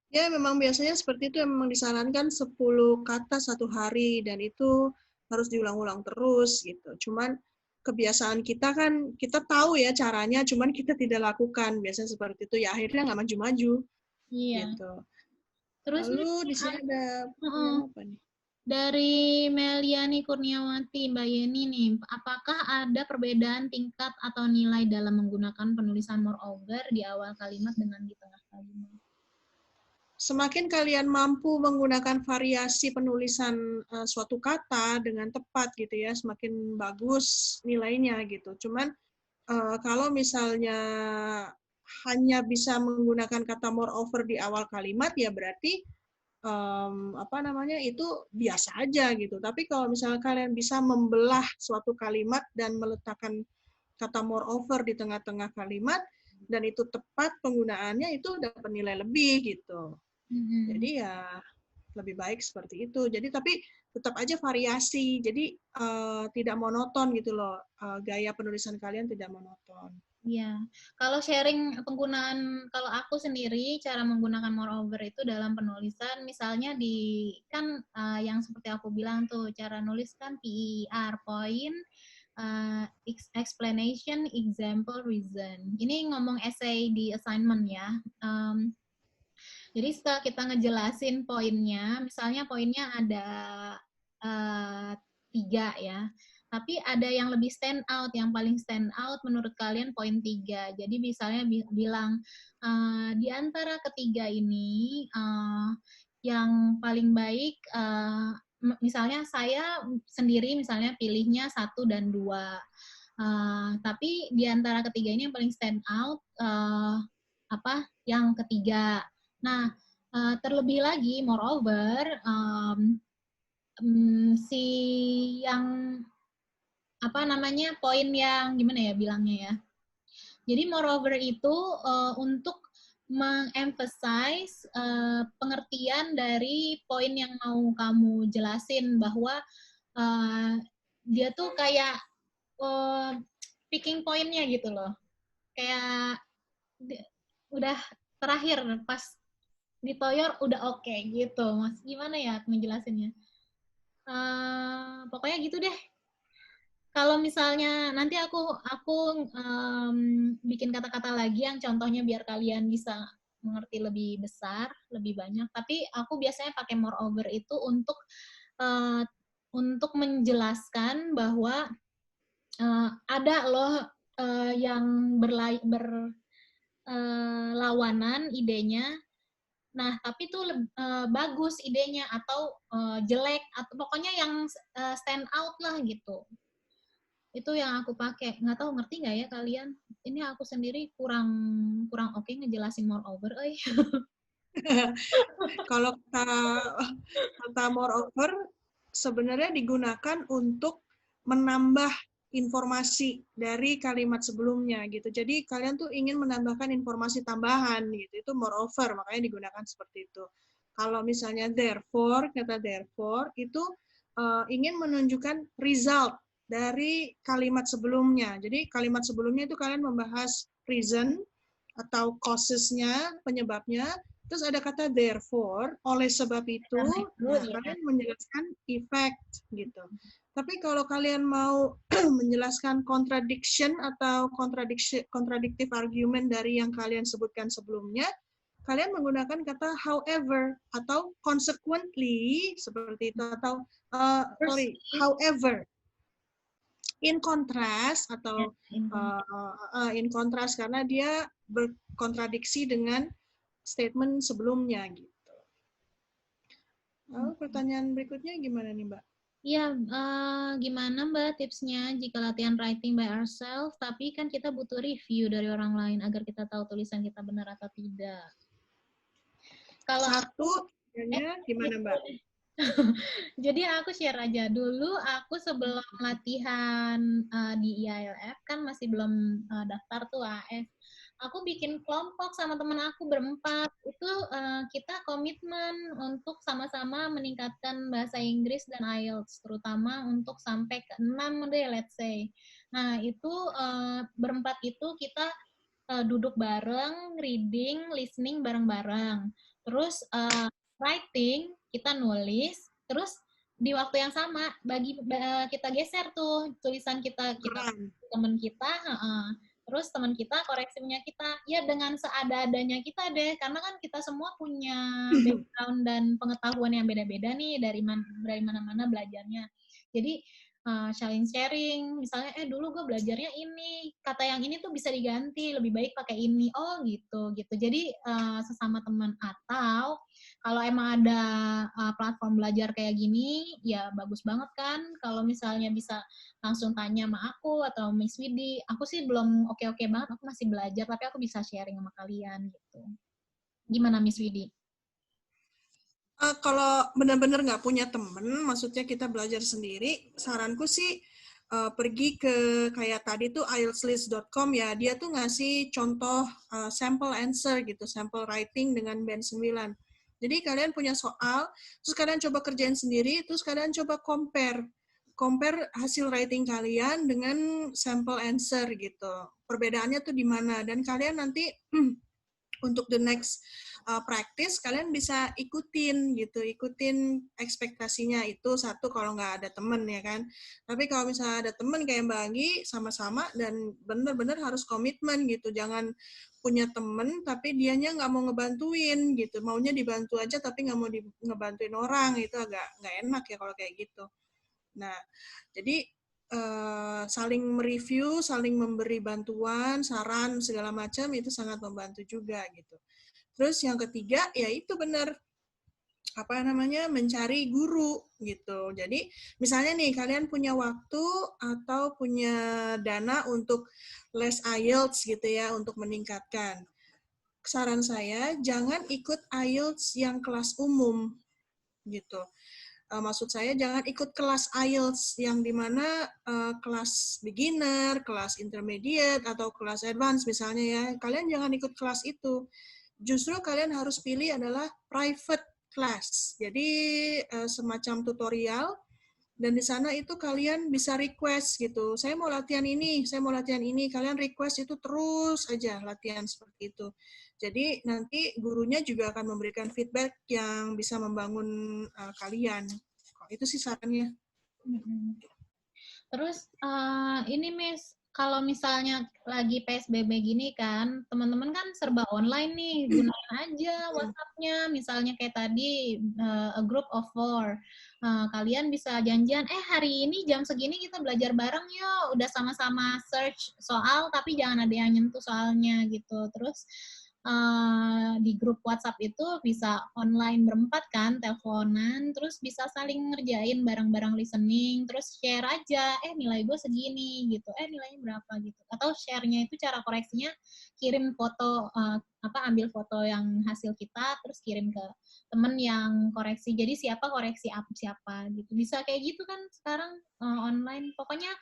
Speaker 3: Ya, memang biasanya seperti itu, memang disarankan 10 kata satu hari, dan itu harus diulang-ulang terus gitu. Cuman kebiasaan kita kan, kita tahu ya caranya, cuman kita tidak lakukan. Biasanya seperti itu, ya akhirnya nggak maju-maju.
Speaker 4: Iya.
Speaker 3: Gitu.
Speaker 4: Terus
Speaker 3: lalu di sini ada apa nih?
Speaker 4: Dari Meliani Kurniawati, Mbak Yeni nih, apakah ada perbedaan tingkat atau nilai dalam menggunakan penulisan moreover di awal kalimat dengan di tengah kalimat?
Speaker 3: Semakin kalian mampu menggunakan variasi penulisan suatu kata dengan tepat gitu ya, semakin bagus nilainya gitu. Cuman kalau misalnya hanya bisa menggunakan kata moreover di awal kalimat, ya berarti apa namanya, itu biasa aja gitu. Tapi kalau misalnya kalian bisa membelah suatu kalimat dan meletakkan kata moreover di tengah-tengah kalimat, dan itu tepat penggunaannya, itu dapat nilai lebih gitu. Jadi ya lebih baik seperti itu. Jadi tapi tetap aja variasi. Jadi tidak monoton gitu loh. Gaya penulisan kalian tidak monoton.
Speaker 4: Iya. Kalau sharing penggunaan, kalau aku sendiri cara menggunakan moreover itu dalam penulisan, misalnya di kan yang seperti aku bilang tuh, cara nulis kan PER, point, explanation, example, reason. Ini ngomong essay di assignment ya. Jadi setelah kita ngejelasin poinnya, misalnya poinnya ada 3 ya, tapi ada yang lebih stand out, yang paling stand out menurut kalian poin 3. Jadi misalnya bilang, di antara ketiga ini, yang paling baik, misalnya saya sendiri misalnya pilihnya 1 dan 2. Tapi di antara ketiga ini yang paling stand out, yang ketiga. Nah, terlebih lagi, moreover, si yang poin yang gimana ya bilangnya ya. Jadi moreover itu untuk mengemphasize pengertian dari poin yang mau kamu jelasin, bahwa dia tuh kayak picking pointnya gitu loh, kayak udah terakhir pas ditoyor udah oke gitu. Mas, gimana ya ngejelasinnya? Pokoknya gitu deh. Kalau misalnya nanti aku bikin kata-kata lagi yang contohnya biar kalian bisa mengerti lebih besar, lebih banyak. Tapi aku biasanya pakai moreover itu untuk menjelaskan bahwa ada loh yang berlawanan idenya. Nah, tapi itu bagus idenya atau jelek atau pokoknya yang stand out lah gitu. Itu yang aku pakai. Nggak tahu ngerti nggak ya kalian? Ini aku sendiri kurang oke ngejelasin moreover.
Speaker 3: Kalau kata moreover sebenarnya digunakan untuk menambah informasi dari kalimat sebelumnya gitu. Jadi kalian tuh ingin menambahkan informasi tambahan gitu. Itu moreover, makanya digunakan seperti itu. Kalau misalnya therefore, kata therefore itu ingin menunjukkan result dari kalimat sebelumnya. Jadi kalimat sebelumnya itu kalian membahas reason atau causes-nya, penyebabnya. Terus ada kata therefore, oleh sebab itu, nah, kalian menjelaskan effect gitu. Tapi kalau kalian mau menjelaskan contradiction atau contradictive argument dari yang kalian sebutkan sebelumnya, kalian menggunakan kata however atau consequently seperti itu, atau however. In contrast atau in contrast karena dia berkontradiksi dengan statement sebelumnya gitu. Lalu pertanyaan berikutnya gimana nih Mbak?
Speaker 4: Iya, gimana Mbak tipsnya jika latihan writing by ourselves, tapi kan kita butuh review dari orang lain agar kita tahu tulisan kita benar atau tidak. Kalau
Speaker 3: gimana Mbak?
Speaker 4: Jadi aku share aja dulu. Aku sebelum latihan di IALF kan masih belum daftar tuh AS. Aku bikin kelompok sama teman aku berempat. Itu kita komitmen untuk sama-sama meningkatkan bahasa Inggris dan IELTS, terutama untuk sampai ke 6 deh, let's say. Nah, itu berempat itu kita duduk bareng, reading, listening bareng-bareng. Terus writing, kita nulis, terus di waktu yang sama kita geser tuh tulisan kita teman kita, terus teman kita koreksi punya kita, ya dengan seada-adanya kita deh, karena kan kita semua punya background dan pengetahuan yang beda-beda nih dari mana-mana belajarnya. Jadi sharing, misalnya dulu gue belajarnya ini, kata yang ini tuh bisa diganti, lebih baik pakai ini, gitu. Jadi sesama teman, atau kalau emang ada platform belajar kayak gini, ya bagus banget kan kalau misalnya bisa langsung tanya sama aku atau Miss Widi. Aku sih belum oke-oke banget, aku masih belajar, tapi aku bisa sharing sama kalian gitu. Gimana Miss Widi?
Speaker 3: Kalau benar-benar nggak punya temen, maksudnya kita belajar sendiri, saranku sih pergi ke kayak tadi tuh IELTSList.com ya, dia tuh ngasih contoh sample answer gitu, sample writing dengan band 9. Jadi kalian punya soal, terus kalian coba kerjain sendiri, terus kalian coba compare hasil writing kalian dengan sample answer gitu. Perbedaannya tuh di mana, dan kalian nanti untuk the next practice kalian bisa ikutin ekspektasinya. Itu satu kalau nggak ada temen ya kan. Tapi kalau misalnya ada temen kayak Mbak Anggi, sama-sama dan benar-benar harus komitmen gitu. Jangan punya temen tapi dianya nggak mau ngebantuin gitu, maunya dibantu aja tapi nggak mau ngebantuin orang, itu agak nggak enak ya kalau kayak gitu. Nah, jadi saling mereview, saling memberi bantuan, saran segala macam itu sangat membantu juga gitu. Terus yang ketiga ya itu benar mencari guru gitu. Jadi misalnya nih kalian punya waktu atau punya dana untuk les IELTS gitu ya, untuk meningkatkan. Saran saya jangan ikut IELTS yang kelas umum gitu. Maksud saya jangan ikut kelas IELTS yang dimana kelas beginner, kelas intermediate, atau kelas advance misalnya ya. Kalian jangan ikut kelas itu. justru kalian harus pilih adalah private class. Jadi semacam tutorial, dan di sana itu kalian bisa request gitu. Saya mau latihan ini, saya mau latihan ini. Kalian request itu terus aja latihan seperti itu. Jadi nanti gurunya juga akan memberikan feedback yang bisa membangun kalian. Itu sih sarannya.
Speaker 4: Terus ini Miss, kalau misalnya lagi PSBB gini kan, teman-teman kan serba online nih, gunain aja WhatsApp-nya. Misalnya kayak tadi, a group of 4. Kalian bisa janjian, hari ini jam segini kita belajar bareng yuk. Udah sama-sama search soal, tapi jangan ada yang nyentuh soalnya gitu. Terus di grup WhatsApp itu bisa online berempat kan, teleponan, terus bisa saling ngerjain bareng-bareng listening, terus share aja, nilai gue segini gitu, nilainya berapa gitu. Atau share-nya itu cara koreksinya kirim foto, ambil foto yang hasil kita, terus kirim ke temen yang koreksi. Jadi siapa koreksi siapa gitu. Bisa kayak gitu kan sekarang online. Pokoknya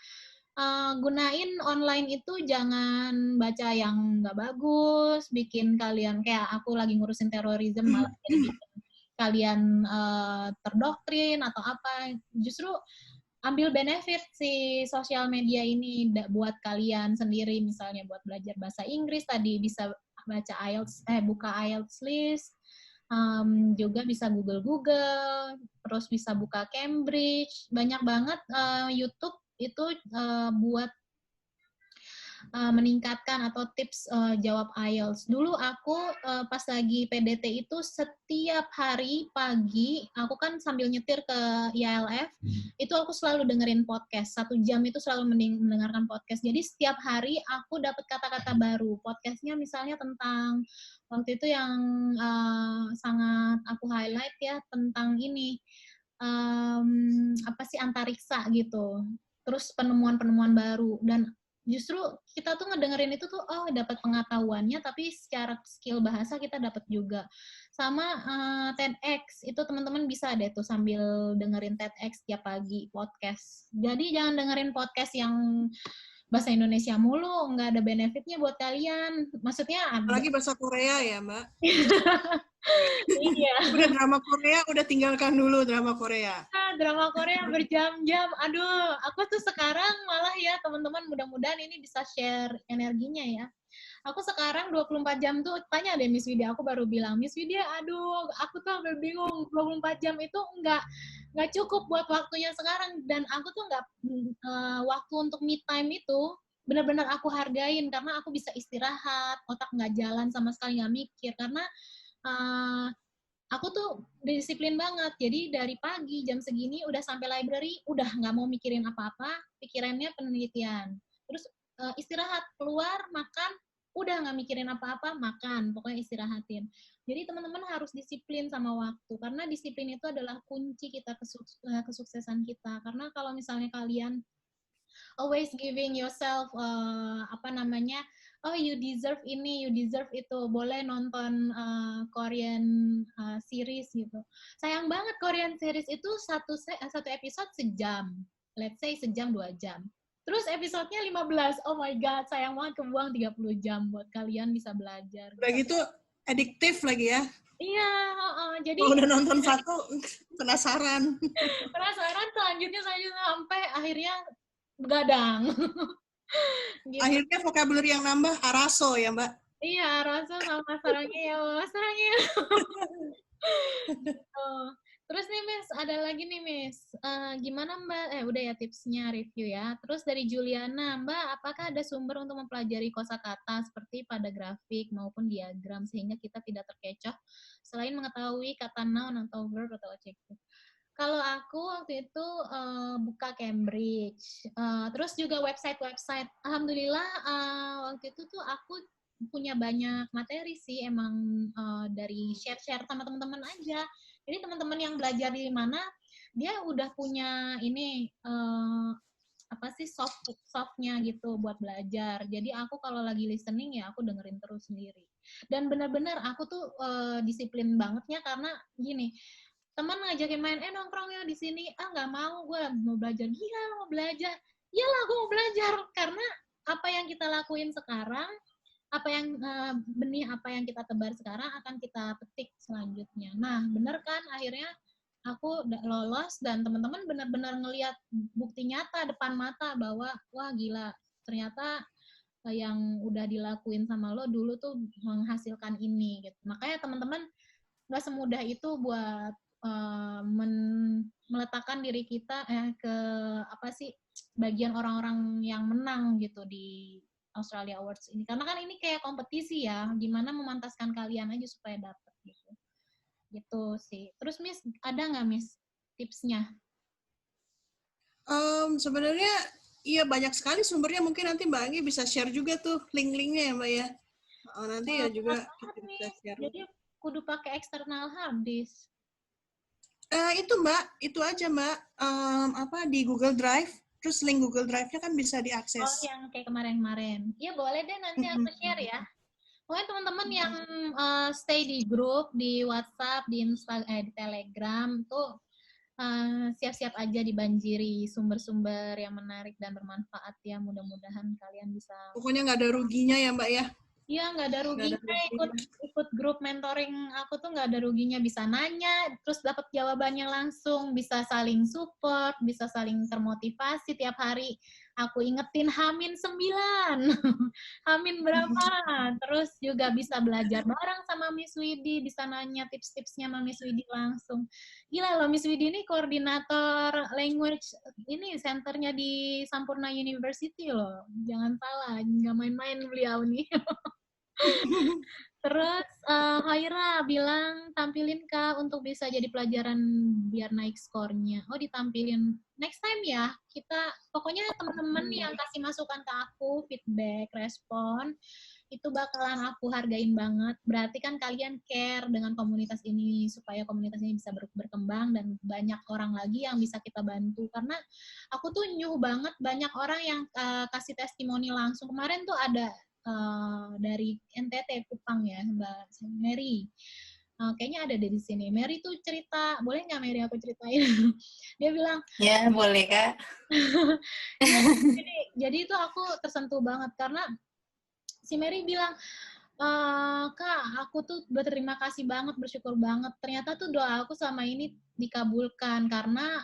Speaker 4: gunain online itu jangan baca yang nggak bagus, bikin kalian kayak aku lagi ngurusin terorisme malah jadi bikin kalian terdoktrin atau apa. Justru ambil benefit si sosial media ini buat kalian sendiri, misalnya buat belajar bahasa Inggris tadi bisa baca IELTS, buka IELTS list, juga bisa Google, terus bisa buka Cambridge, banyak banget YouTube itu buat meningkatkan atau tips jawab IELTS. Dulu aku pas lagi PDT itu setiap hari pagi, aku kan sambil nyetir ke IALF, itu aku selalu dengerin podcast. 1 jam itu selalu mendengarkan podcast. Jadi setiap hari aku dapat kata-kata baru. Podcastnya misalnya tentang, waktu itu yang sangat aku highlight ya, tentang ini, antariksa gitu. Terus penemuan-penemuan baru. Dan justru kita tuh ngedengerin itu tuh dapat pengetahuannya, tapi secara skill bahasa kita dapat juga. Sama TEDx itu teman-teman bisa deh tuh sambil dengerin TEDx tiap pagi podcast. Jadi jangan dengerin podcast yang bahasa Indonesia mulu, nggak ada benefitnya buat kalian. Maksudnya
Speaker 3: apalagi bahasa Korea ya, Mbak.
Speaker 4: Iya.
Speaker 3: Udah drama Korea, udah tinggalkan dulu drama Korea.
Speaker 4: Drama Korea berjam-jam. Aduh, aku tuh sekarang malah ya teman-teman, mudah-mudahan ini bisa share energinya ya. Aku sekarang 24 jam tuh, tanya deh Miss Widya, aku baru bilang, Miss Widya, aduh, aku tuh hampir bingung, 24 jam itu nggak cukup buat waktunya sekarang, dan aku tuh nggak, waktu untuk me time itu, benar-benar aku hargain, karena aku bisa istirahat, otak nggak jalan sama sekali, nggak mikir, karena aku tuh disiplin banget, jadi dari pagi jam segini udah sampai library, udah nggak mau mikirin apa-apa, pikirannya penelitian, terus istirahat, keluar, makan, udah nggak mikirin apa-apa, makan, pokoknya istirahatin. Jadi teman-teman harus disiplin sama waktu, karena disiplin itu adalah kunci kita kesuksesan kita. Karena kalau misalnya kalian always giving yourself you deserve ini, you deserve itu, boleh nonton Korean series gitu. Sayang banget Korean series itu satu episode sejam, let's say sejam 2 jam. Terus episodenya 15, oh my god, sayang banget kebuang 30 jam buat kalian bisa belajar.
Speaker 3: Udah gitu adiktif lagi ya.
Speaker 4: Iya, jadi
Speaker 3: kalau udah nonton satu, penasaran.
Speaker 4: selanjutnya sampai akhirnya begadang.
Speaker 3: Gitu. Akhirnya vocabulary yang nambah araso ya, Mbak?
Speaker 4: Iya, araso sama sarangeo. Terus nih Miss, ada lagi nih Miss. Gimana Mbak? Udah ya tipsnya, review ya. Terus dari Juliana, Mbak, apakah ada sumber untuk mempelajari kosakata seperti pada grafik maupun diagram sehingga kita tidak terkecoh selain mengetahui kata noun atau verb atau adjective? Kalau aku waktu itu buka Cambridge, terus juga website. Alhamdulillah waktu itu tuh aku punya banyak materi sih, emang dari share sama teman-teman aja. Jadi teman-teman yang belajar di mana, dia udah punya ini softnya gitu buat belajar. Jadi aku kalau lagi listening ya aku dengerin terus sendiri. Dan benar-benar aku tuh disiplin bangetnya karena gini, teman ngajakin main, nongkrong ya di sini, nggak mau, gue mau belajar. Gila, mau belajar? Iyalah, gue mau belajar. Karena apa yang kita lakuin sekarang benih apa yang kita tebar sekarang akan kita petik selanjutnya. Nah, bener kan akhirnya aku lolos dan teman-teman benar-benar ngelihat bukti nyata depan mata bahwa wah gila, ternyata yang udah dilakuin sama lo dulu tuh menghasilkan ini gitu. Makanya teman-teman nggak semudah itu buat meletakkan diri kita ke bagian orang-orang yang menang gitu di Australia Awards ini, karena kan ini kayak kompetisi ya, gimana memantaskan kalian aja supaya dapet gitu sih. Terus Miss, ada nggak Miss tipsnya?
Speaker 3: Sebenarnya iya banyak sekali sumbernya, mungkin nanti Mbak Anggi bisa share juga tuh link-linknya ya Mbak ya. Nanti ya juga kita bisa share.
Speaker 4: Jadi kudu pakai external hard disk.
Speaker 3: Itu Mbak, itu aja Mbak, di Google Drive, terus link Google Drive-nya kan bisa diakses.
Speaker 4: Oh, yang kayak kemarin-kemarin. Iya boleh deh, nanti aku share ya. Pokoknya teman-teman yang stay di grup, di WhatsApp, di di Telegram, tuh siap-siap aja dibanjiri sumber-sumber yang menarik dan bermanfaat ya. Mudah-mudahan kalian bisa.
Speaker 3: Pokoknya nggak ada ruginya ya Mbak ya.
Speaker 4: Iya, nggak ada ruginya. Ikut grup mentoring aku tuh nggak ada ruginya. Bisa nanya, terus dapat jawabannya langsung. Bisa saling support, bisa saling termotivasi tiap hari. Aku ingetin Hamin 9. Hamin berapa? Terus juga bisa belajar bareng sama Miss Widi. Bisa nanya tips-tipsnya sama Miss Widi langsung. Gila loh, Miss Widi ini koordinator language ini senternya di Sampurna University loh. Jangan salah, nggak main-main beliau nih. Terus Haira bilang tampilin Kak untuk bisa jadi pelajaran biar naik skornya. Oh ditampilin. Next time ya, kita pokoknya teman-teman yang kasih masukan ke aku, feedback, respon, itu bakalan aku hargain banget. Berarti kan kalian care dengan komunitas ini supaya komunitas ini bisa berkembang dan banyak orang lagi yang bisa kita bantu. Karena aku tuh nyuh banget banyak orang yang kasih testimoni langsung. Kemarin tuh ada dari NTT Kupang ya, Mbak Mary. Kayaknya ada di sini. Mary tuh cerita, boleh nggak Mary aku ceritain? Dia bilang,
Speaker 5: ya boleh Kak.
Speaker 4: ya, jadi itu aku tersentuh banget karena si Mary bilang, Kak, aku tuh berterima kasih banget, bersyukur banget. Ternyata tuh doa aku selama ini dikabulkan karena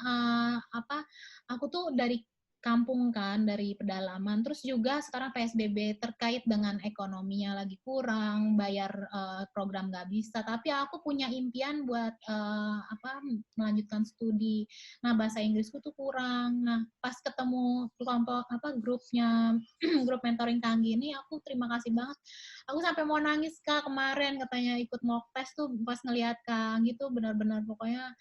Speaker 4: aku tuh dari kampung kan, dari pedalaman. Terus juga sekarang PSBB terkait dengan ekonominya lagi kurang, bayar program nggak bisa. Tapi aku punya impian buat melanjutkan studi. Nah, bahasa Inggrisku tuh kurang. Nah, pas ketemu kelompok grupnya grup mentoring Kanggi ini, aku terima kasih banget. Aku sampai mau nangis Kak kemarin, katanya ikut mock test tuh pas ngelihat Kang gitu, benar-benar pokoknya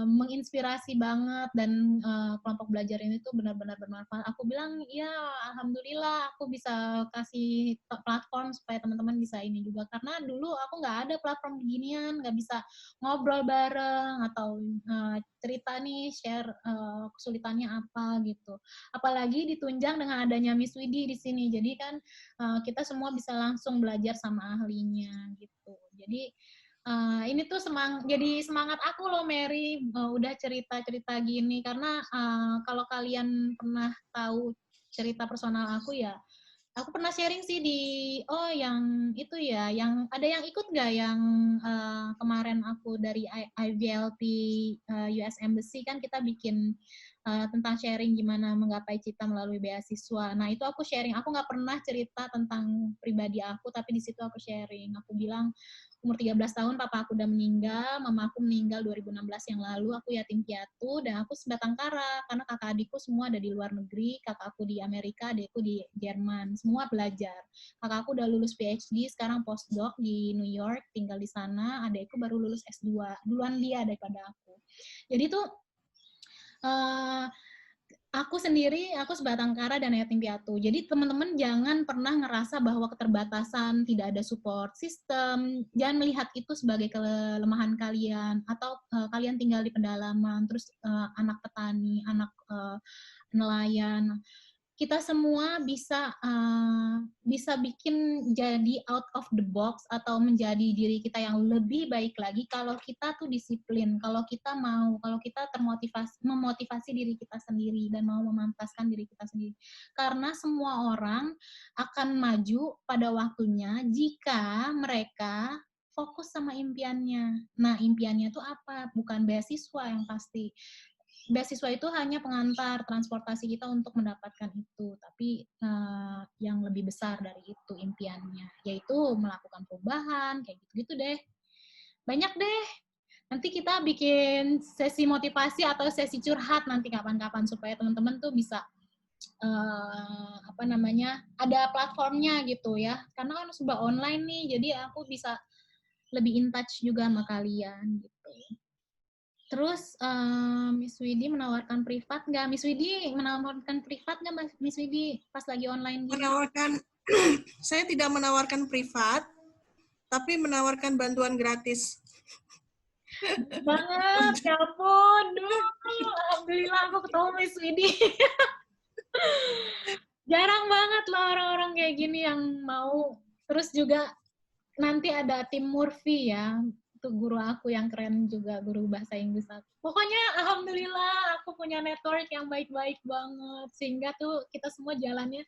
Speaker 4: menginspirasi banget dan kelompok belajar ini tuh benar-benar bermanfaat. Aku bilang ya alhamdulillah aku bisa kasih platform supaya teman-teman bisa ini juga, karena dulu aku nggak ada platform beginian, nggak bisa ngobrol bareng atau cerita nih share kesulitannya apa gitu. Apalagi ditunjang dengan adanya Miss Widi di sini, jadi kan kita semua bisa langsung belajar sama ahlinya gitu. Jadi ini tuh jadi semangat aku loh Mary, udah cerita-cerita gini, karena kalau kalian pernah tahu cerita personal aku ya, aku pernah sharing sih di yang itu ya, yang ada yang ikut nggak yang kemarin aku dari IVLT US Embassy kan kita bikin tentang sharing gimana menggapai cita melalui beasiswa. Nah itu aku sharing, aku nggak pernah cerita tentang pribadi aku, tapi di situ aku sharing, aku bilang umur 13 tahun papa aku udah meninggal, mama aku meninggal 2016 yang lalu, aku yatim piatu dan aku sebatang kara karena kakak adikku semua ada di luar negeri, kakak aku di Amerika, adikku di Jerman, semua belajar. Kakak aku udah lulus PhD, sekarang postdoc di New York, tinggal di sana, adikku baru lulus S2, duluan dia daripada aku. Jadi tuh aku sendiri, aku sebatang kara dan yatim piatu. Jadi teman-teman jangan pernah ngerasa bahwa keterbatasan, tidak ada support system, jangan melihat itu sebagai kelemahan kalian, atau kalian tinggal di pedalaman, terus anak petani, anak nelayan. kita semua bisa bikin jadi out of the box atau menjadi diri kita yang lebih baik lagi kalau kita tuh disiplin, kalau kita memotivasi diri kita sendiri dan mau memantaskan diri kita sendiri. Karena semua orang akan maju pada waktunya jika mereka fokus sama impiannya. Nah, impiannya itu apa? Bukan beasiswa yang pasti. Beasiswa itu hanya pengantar transportasi kita untuk mendapatkan itu, tapi yang lebih besar dari itu impiannya, yaitu melakukan perubahan, kayak gitu-gitu deh. Banyak deh. Nanti kita bikin sesi motivasi atau sesi curhat nanti kapan-kapan supaya teman-teman tuh bisa ada platformnya gitu ya. Karena kan sudah online nih, jadi aku bisa lebih in touch juga sama kalian gitu. Terus Miss Widi menawarkan privat nggak? Miss Widi menawarkan privat nggak, Miss Widi pas lagi online gini?
Speaker 3: Saya tidak menawarkan privat, tapi menawarkan bantuan gratis.
Speaker 4: Banget, ya ampun. Alhamdulillah aku ketemu Miss Widi. Jarang banget loh orang-orang kayak gini yang mau. Terus juga nanti ada tim Murphy ya. Itu guru aku yang keren juga, guru bahasa Inggris aku. Pokoknya alhamdulillah aku punya network yang baik-baik banget. Sehingga tuh kita semua jalannya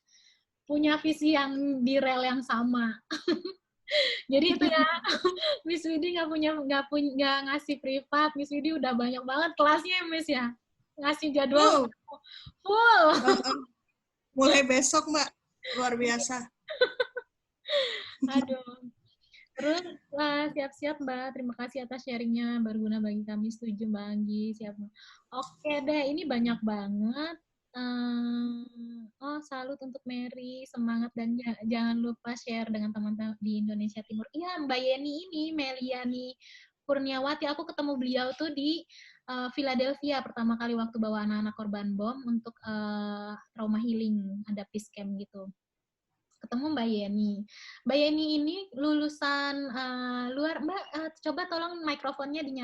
Speaker 4: punya visi yang di rel yang sama. Jadi itu ya, Miss Widi nggak ngasih privat. Miss Widi udah banyak banget kelasnya, Miss ya. Ngasih jadwal full.
Speaker 3: Mulai besok, Mbak. Luar biasa.
Speaker 4: Aduh. Terus siap-siap Mbak, terima kasih atas sharingnya, berguna bagi kami. Setuju Mbak Anggi, siap. Oke deh, ini banyak banget. Salut untuk Mary, semangat dan jangan lupa share dengan teman-teman di Indonesia Timur. Iya, Mbak Yeni ini, Meliani Kurniawati, aku ketemu beliau tuh di Philadelphia pertama kali waktu bawa anak-anak korban bom untuk trauma healing, ada peace camp gitu. Ketemu Mbak Yeni. Mbak Yeni ini lulusan luar. Mbak, coba tolong mikrofonnya dinyalakan.